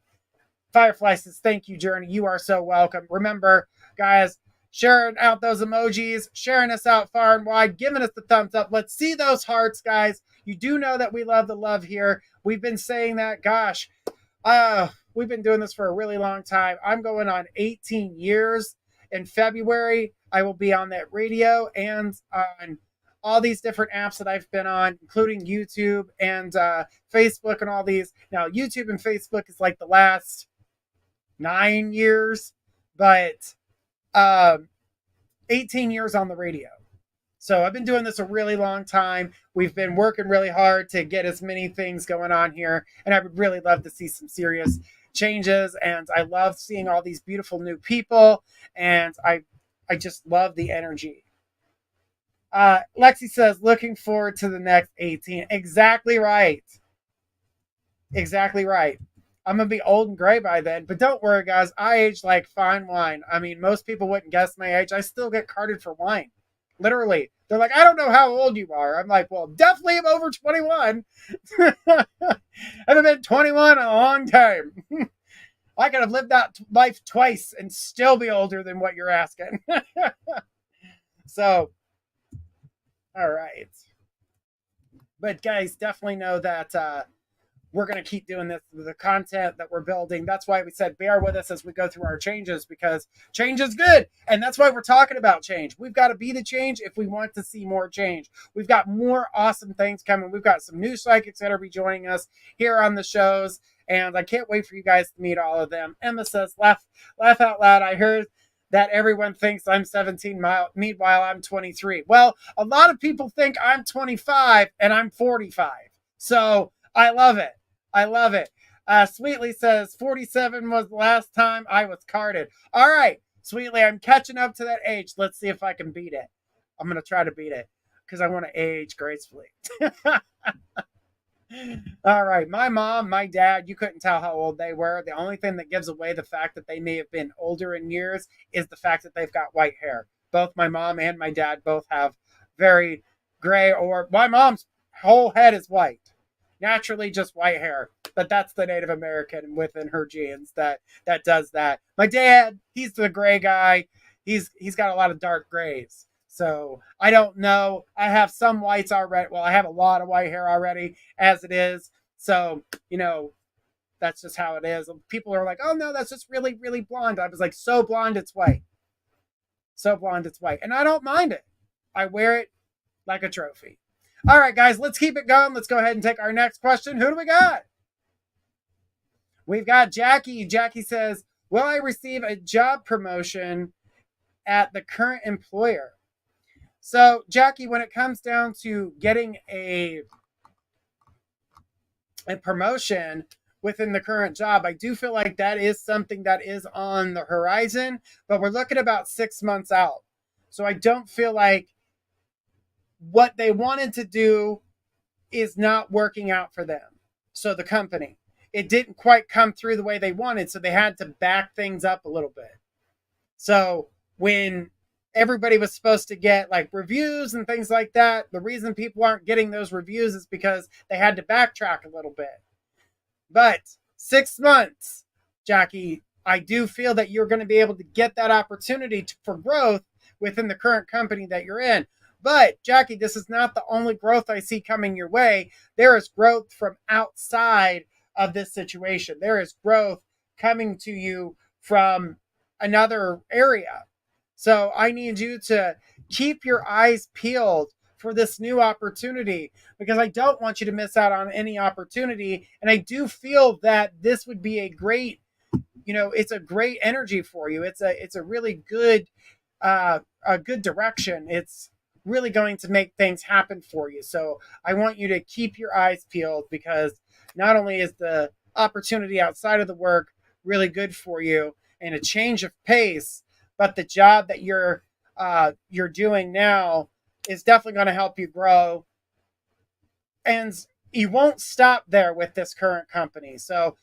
S2: Firefly says, thank you, Journey. You are so welcome. Remember, guys, sharing out those emojis, sharing us out far and wide, giving us the thumbs up. Let's see those hearts, guys. You do know that we love the love here. We've been saying that, gosh, we've been doing this for a really long time. I'm going on 18 years. In February, I will be on that radio and on all these different apps that I've been on, including YouTube and Facebook and all these. Now, YouTube and Facebook is like the last 9 years, but 18 years on the radio. So I've been doing this a really long time. We've been working really hard to get as many things going on here, and I would really love to see some serious changes. And I love seeing all these beautiful new people, and I just love the energy. Lexi says, looking forward to the next 18. Exactly right. I'm going to be old and gray by then. But don't worry, guys. I age like fine wine. I mean, most people wouldn't guess my age. I still get carded for wine. Literally. They're like, I don't know how old you are. I'm like, well, definitely I'm over 21. I haven't been 21 in a long time. I could have lived that life twice and still be older than what you're asking. So, all right. But guys, definitely know that we're going to keep doing this, the content that we're building. That's why we said bear with us as we go through our changes, because change is good. And that's why we're talking about change. We've got to be the change if we want to see more change. We've got more awesome things coming. We've got some new psychics that will be joining us here on the shows. And I can't wait for you guys to meet all of them. Emma says, laugh out loud. I heard that everyone thinks I'm 17, meanwhile I'm 23. Well, a lot of people think I'm 25 and I'm 45. So I love it. Sweetly says, 47 was the last time I was carded. All right, Sweetly, I'm catching up to that age. Let's see if I can beat it. I'm going to try to beat it because I want to age gracefully. All right, my mom, my dad, you couldn't tell how old they were. The only thing that gives away the fact that they may have been older in years is the fact that they've got white hair. Both my mom and my dad both have very gray, or my mom's whole head is white. Naturally just white hair, but that's the Native American within her genes that does that. My dad, he's the gray guy. He's got a lot of dark grays. So I don't know. I have some whites already. Well, I have a lot of white hair already as it is. So, that's just how it is. People are like, oh no, that's just really, really blonde. I was like, so blonde, it's white. And I don't mind it. I wear it like a trophy. All right, guys, let's keep it going. Let's go ahead and take our next question. Who do we got? We've got Jackie. Jackie says, will I receive a job promotion at the current employer? So, Jackie, when it comes down to getting a promotion within the current job, I do feel like that is something that is on the horizon, but we're looking about 6 months out. So I don't feel like what they wanted to do is not working out for them. So the company, it didn't quite come through the way they wanted. So they had to back things up a little bit. So when everybody was supposed to get like reviews and things like that, the reason people aren't getting those reviews is because they had to backtrack a little bit. But 6 months, Jackie, I do feel that you're going to be able to get that opportunity for growth within the current company that you're in. But Jackie, this is not the only growth I see coming your way. There is growth from outside of this situation. There is growth coming to you from another area. So I need you to keep your eyes peeled for this new opportunity, because I don't want you to miss out on any opportunity. And I do feel that this would be a great, it's a great energy for you. It's a really good, a good direction. It's really going to make things happen for you. So I want you to keep your eyes peeled, because not only is the opportunity outside of the work really good for you and a change of pace, but the job that you're doing now is definitely going to help you grow. And you won't stop there with this current company. So,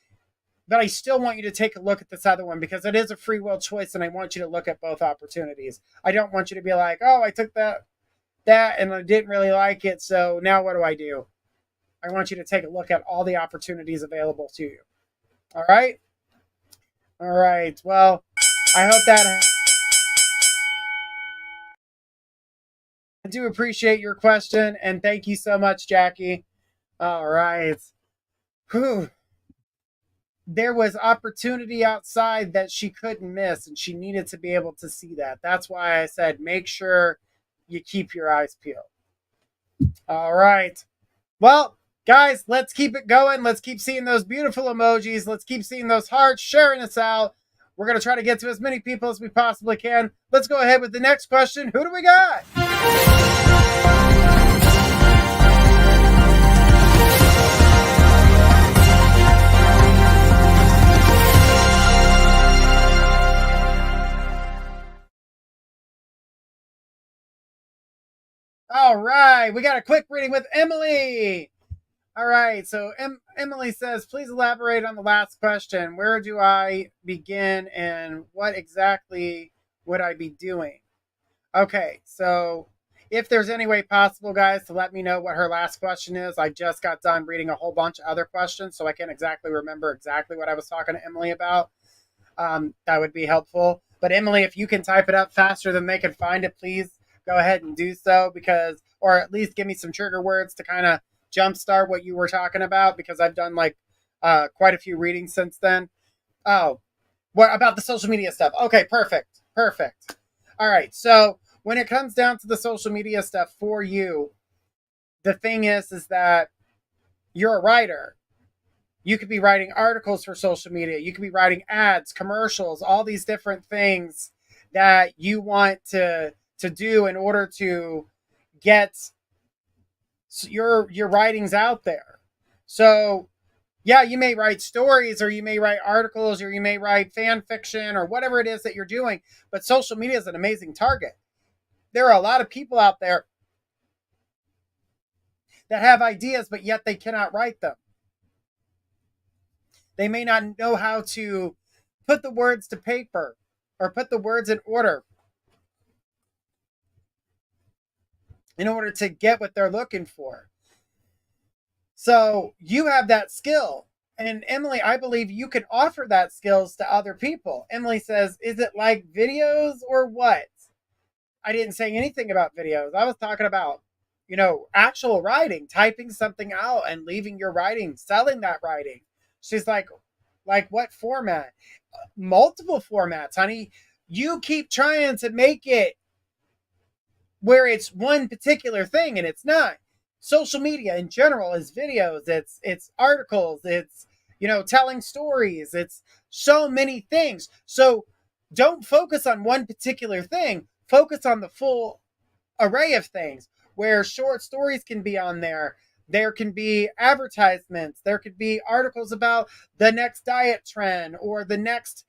S2: but I still want you to take a look at this other one, because it is a free will choice, and I want you to look at both opportunities. I don't want you to be like, oh, I took that and I didn't really like it, so now what do? I want you to take a look at all the opportunities available to you. All right? All right. Well, I hope that... I do appreciate your question, and thank you so much, Jackie. All right. Whew. There was opportunity outside that she couldn't miss, and she needed to be able to see that. That's why I said make sure you keep your eyes peeled. All right. Well, guys, let's keep it going. Let's keep seeing those beautiful emojis. Let's keep seeing those hearts, sharing us out. We're going to try to get to as many people as we possibly can. Let's go ahead with the next question. Who do we got? All right, we got a quick reading with Emily. All right, so Emily says, please elaborate on the last question. Where do I begin, and what exactly would I be doing? Okay, so if there's any way possible, guys, to let me know what her last question is. I just got done reading a whole bunch of other questions, so I can't exactly remember exactly what I was talking to Emily about. That would be helpful. But Emily, if you can type it up faster than they can find it, please go ahead and do so, because, or at least give me some trigger words to kind of jumpstart what you were talking about, because I've done like quite a few readings since then. Oh, what about the social media stuff? Okay, perfect. All right, so when it comes down to the social media stuff for you, the thing is that you're a writer. You could be writing articles for social media. You could be writing ads, commercials, all these different things that you want to do in order to get your writings out there. So yeah, you may write stories, or you may write articles, or you may write fan fiction, or whatever it is that you're doing, but social media is an amazing target. There are a lot of people out there that have ideas, but yet they cannot write them. They may not know how to put the words to paper or put the words in order in order to get what they're looking for. So you have that skill. And Emily, I believe you can offer that skills to other people. Emily says, is it like videos or what? I didn't say anything about videos. I was talking about, actual writing, typing something out and leaving your writing, selling that writing. She's like what format? Multiple formats, honey. You keep trying to make it where it's one particular thing, and it's not. Social media in general is videos, it's articles, it's telling stories, it's so many things. So don't focus on one particular thing. Focus on the full array of things, where short stories can be on there. There can be advertisements. There could be articles about the next diet trend, or the next,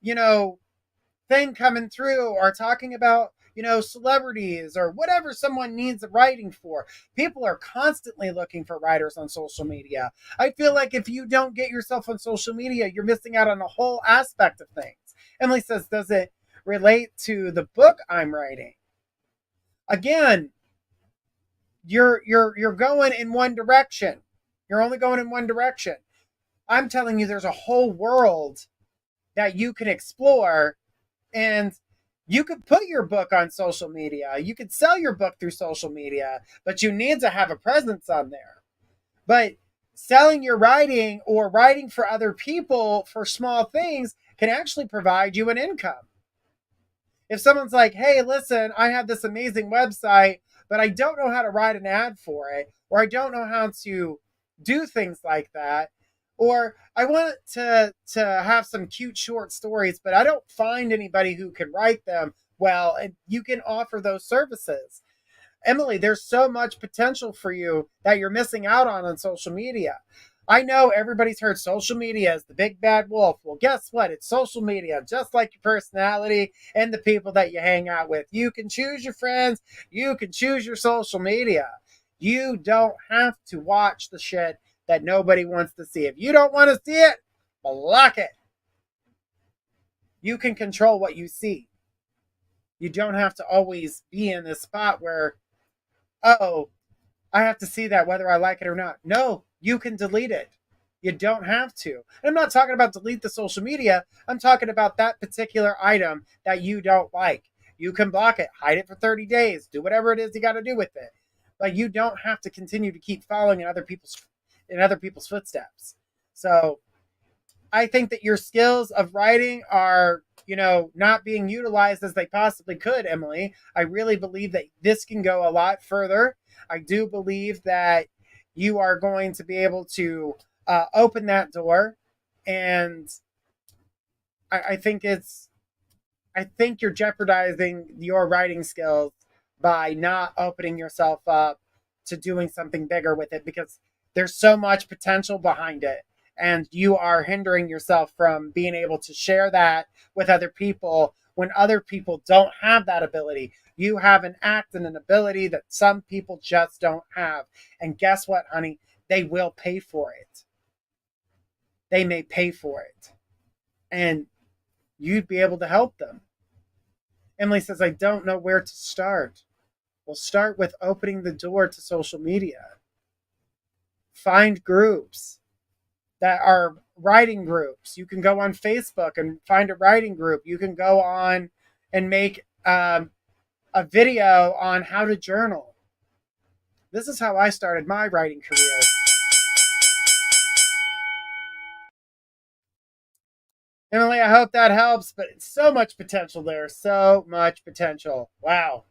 S2: thing coming through, or talking about, celebrities or whatever someone needs writing for. People are constantly looking for writers on social media. I feel like if you don't get yourself on social media, you're missing out on a whole aspect of things. Emily says, does it relate to the book I'm writing? Again, you're going in one direction. You're only going in one direction. I'm telling you, there's a whole world that you can explore, and you could put your book on social media. You could sell your book through social media, but you need to have a presence on there. But selling your writing or writing for other people for small things can actually provide you an income. If someone's like, hey, listen, I have this amazing website, but I don't know how to write an ad for it, or I don't know how to do things like that, or I want to have some cute short stories, but I don't find anybody who can write them well, and you can offer those services. Emily, there's so much potential for you that you're missing out on social media. I know everybody's heard social media as the big bad wolf. Well, guess what? It's social media, just like your personality and the people that you hang out with. You can choose your friends. You can choose your social media. You don't have to watch the shit that nobody wants to see. If you don't want to see it, block it. You can control what you see. You don't have to always be in this spot where, oh, I have to see that whether I like it or not. No, you can delete it. You don't have to. And I'm not talking about delete the social media. I'm talking about that particular item that you don't like. You can block it, hide it for 30 days, do whatever it is you got to do with it. But you don't have to continue to keep following in other people's footsteps. So I think that your skills of writing are, not being utilized as they possibly could, Emily. I really believe that this can go a lot further. I do believe that you are going to be able to open that door. And I think you're jeopardizing your writing skills by not opening yourself up to doing something bigger with it, because there's so much potential behind it. And you are hindering yourself from being able to share that with other people when other people don't have that ability. You have an act and an ability that some people just don't have. And guess what, honey? They will pay for it. They may pay for it. And you'd be able to help them. Emily says, I don't know where to start. Well, start with opening the door to social media. Find groups that are writing groups. You can go on Facebook and find a writing group. You can go on and make a video on how to journal. This is how I started my writing career. Emily, I hope that helps, but it's so much potential there. So much potential. Wow.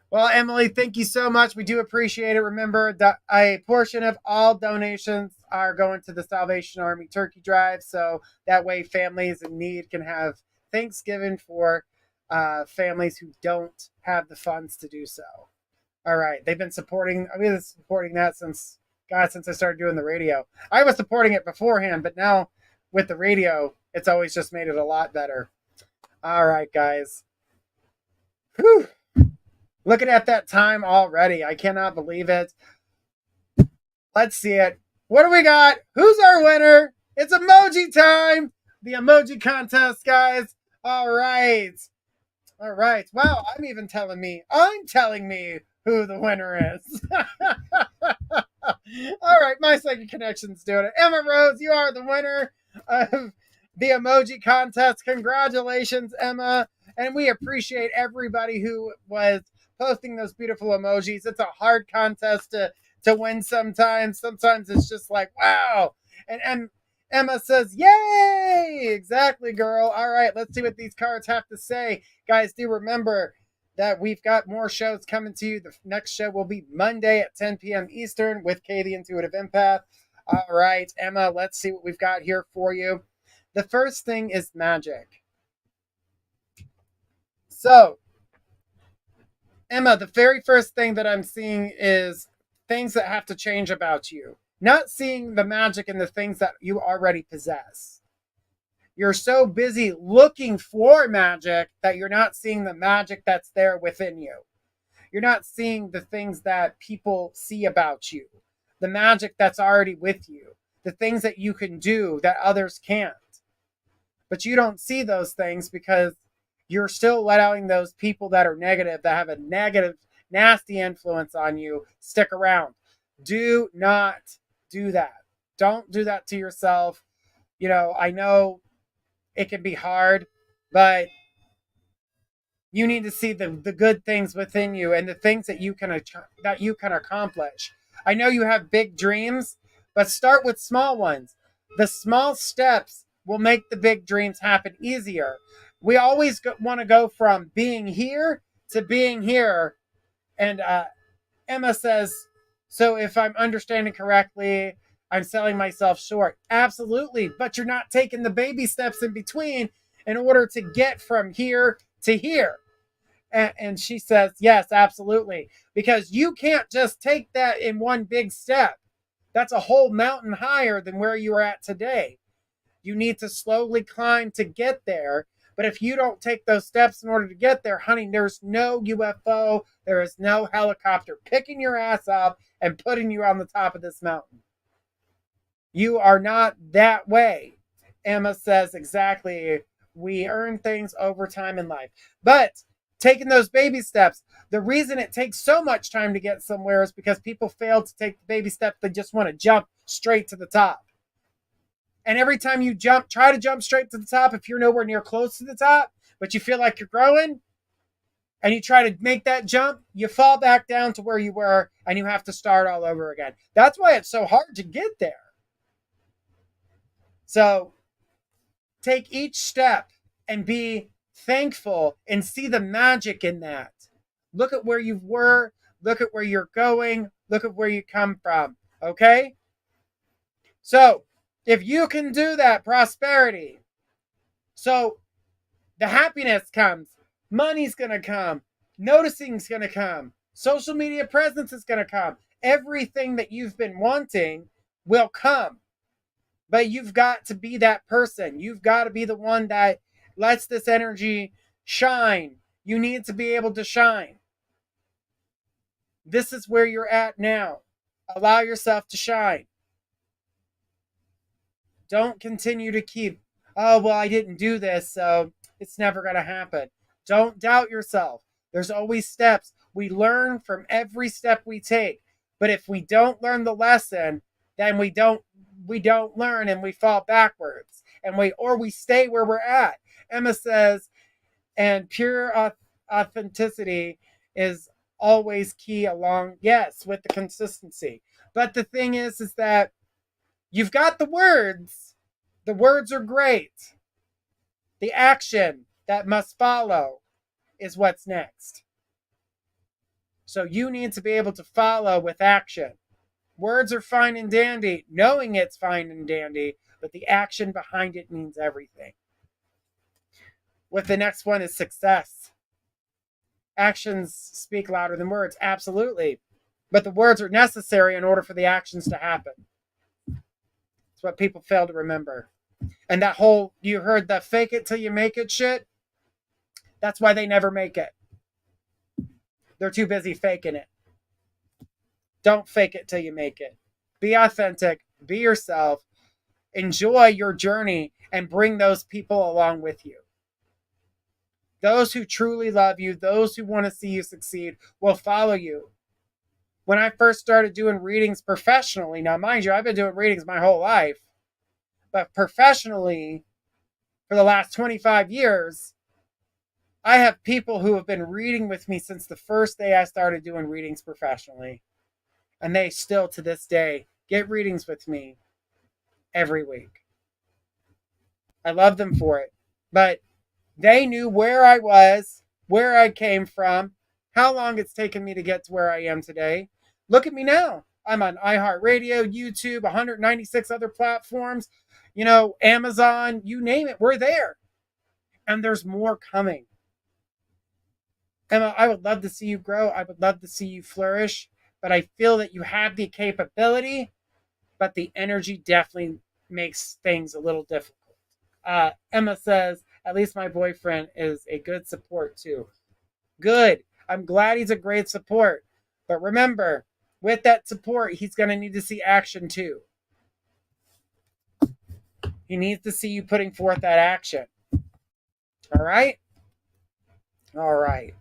S2: Well, Emily, thank you so much. We do appreciate it. Remember that a portion of all donations are going to the Salvation Army Turkey Drive, so that way families in need can have Thanksgiving for families who don't have the funds to do so. All right, they've been supporting that since I started doing the radio. I was supporting it beforehand, but now with the radio, it's always just made it a lot better. All right, guys. Whew. Looking at that time already. I cannot believe it. Let's see it. What do we got? Who's our winner? It's emoji time. The emoji contest, guys. All right. All right. Wow, I'm telling me who the winner is. All right, my Psychic Connection's doing it. Emma Rose, you are the winner of the emoji contest. Congratulations, Emma. And we appreciate everybody who was posting those beautiful emojis. It's a hard contest to win sometimes. Sometimes it's just like, wow. And Emma says, yay! Exactly, girl. All right, let's see what these cards have to say. Guys, do remember that we've got more shows coming to you. The next show will be Monday at 10 p.m. Eastern with Kay the Intuitive Empath. All right, Emma, let's see what we've got here for you. The first thing is magic. So, Emma, the very first thing that I'm seeing is things that have to change about you. Not seeing the magic in the things that you already possess. You're so busy looking for magic that you're not seeing the magic that's there within you. You're not seeing the things that people see about you, the magic that's already with you, the things that you can do that others can't. But you don't see those things because you're still allowing those people that are negative, that have a negative, nasty influence on you, stick around. Do not do that. Don't do that to yourself. I know it can be hard, but you need to see the good things within you and the things that you can accomplish. I know you have big dreams, but start with small ones. The small steps will make the big dreams happen easier. We always want to go from being here to being here. And Emma says, so if I'm understanding correctly, I'm selling myself short. Absolutely. But you're not taking the baby steps in between in order to get from here to here. And she says, yes, absolutely. Because you can't just take that in one big step. That's a whole mountain higher than where you are at today. You need to slowly climb to get there. But if you don't take those steps in order to get there, honey, there's no UFO. There is no helicopter picking your ass up and putting you on the top of this mountain. You are not that way. Emma says exactly. We earn things over time in life. But taking those baby steps, the reason it takes so much time to get somewhere is because people fail to take the baby steps. They just want to jump straight to the top. And every time you try to jump straight to the top, if you're nowhere near close to the top, but you feel like you're growing, and you try to make that jump, you fall back down to where you were, and you have to start all over again. That's why it's so hard to get there. So take each step and be thankful and see the magic in that. Look at where you were, look at where you're going, look at where you come from, okay? So if you can do that, prosperity. So the happiness comes, money's going to come, noticing's going to come, social media presence is going to come. Everything that you've been wanting will come. But you've got to be that person. You've got to be the one that lets this energy shine. You need to be able to shine. This is where you're at now. Allow yourself to shine. Don't continue to keep, oh, well, I didn't do this, so it's never going to happen. Don't doubt yourself. There's always steps. We learn from every step we take. But if we don't learn the lesson, then we don't learn and we fall backwards. And we stay where we're at. Emma says, and pure authenticity is always key along, yes, with the consistency. But the thing is that you've got the words. The words are great. The action that must follow is what's next. So you need to be able to follow with action. Words are fine and dandy, knowing it's fine and dandy, but the action behind it means everything. With the next one is success. Actions speak louder than words, absolutely. But the words are necessary in order for the actions to happen. It's what people fail to remember. And that whole, you heard the fake it till you make it shit? That's why they never make it. They're too busy faking it. Don't fake it till you make it. Be authentic. Be yourself. Enjoy your journey and bring those people along with you. Those who truly love you, those who want to see you succeed, will follow you. When I first started doing readings professionally, now mind you, I've been doing readings my whole life, but professionally, for the last 25 years, I have people who have been reading with me since the first day I started doing readings professionally. And they still, to this day, get readings with me every week. I love them for it. But they knew where I was, where I came from, how long it's taken me to get to where I am today. Look at me now. I'm on iHeartRadio, YouTube, 196 other platforms, Amazon, you name it, we're there. And there's more coming. Emma, I would love to see you grow. I would love to see you flourish. But I feel that you have the capability, but the energy definitely makes things a little difficult. Emma says, at least my boyfriend is a good support too. Good. I'm glad he's a great support. But remember, with that support, he's going to need to see action too. He needs to see you putting forth that action. All right? All right.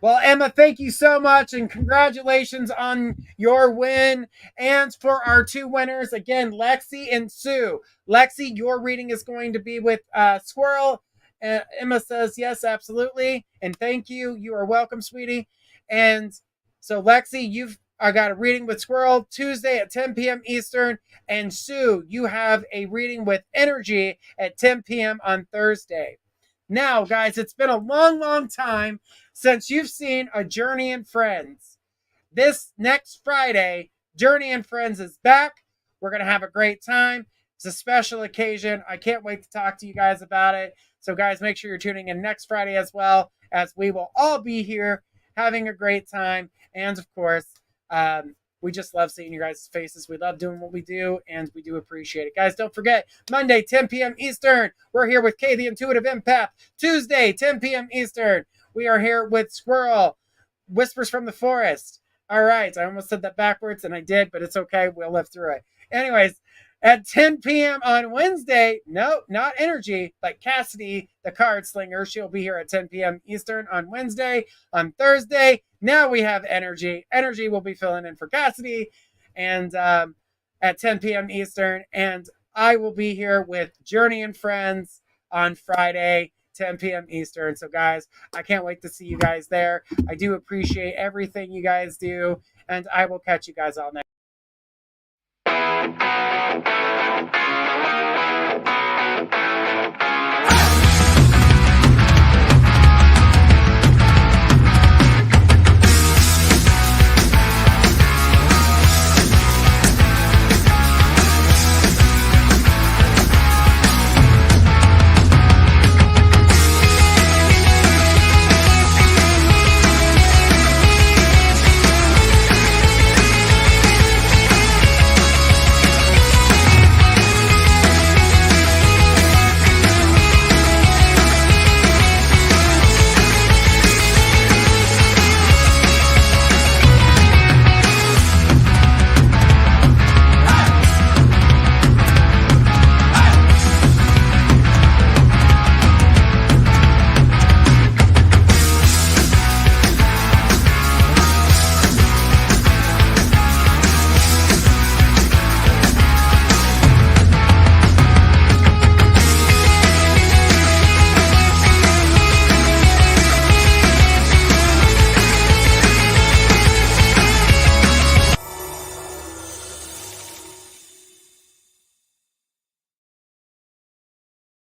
S2: Well, Emma, thank you so much, and congratulations on your win. And for our two winners, again, Lexi and Sue. Lexi, your reading is going to be with Squirrel. Emma says, yes, absolutely. And thank you. You are welcome, sweetie. And so, Lexi, you've got a reading with Squirrel Tuesday at 10 p.m. Eastern. And Sue, you have a reading with Energy at 10 p.m. on Thursday. Now, guys, it's been a long, long time since you've seen a Journey and Friends. This next Friday, Journey and Friends is back. We're going to have a great time. It's a special occasion. I can't wait to talk to you guys about it. So, guys, make sure you're tuning in next Friday as well, as we will all be here having a great time. And, of course, we just love seeing you guys' faces. We love doing what we do, and we do appreciate it. Guys, don't forget, Monday, 10 p.m. Eastern, we're here with Kay, the Intuitive Empath. Tuesday, 10 p.m. Eastern, we are here with Squirrel, Whispers from the Forest. All right, I almost said that backwards, and I did, but it's okay. We'll live through it. Anyways, at 10 p.m. on Wednesday, no, not Energy, but Cassidy, the Card Slinger. She'll be here at 10 p.m. Eastern on Wednesday. On Thursday, now we have Energy. Energy will be filling in for Cassidy, and at 10 p.m. Eastern. And I will be here with Journey and Friends on Friday, 10 p.m. Eastern. So, guys, I can't wait to see you guys there. I do appreciate everything you guys do, and I will catch you guys all next.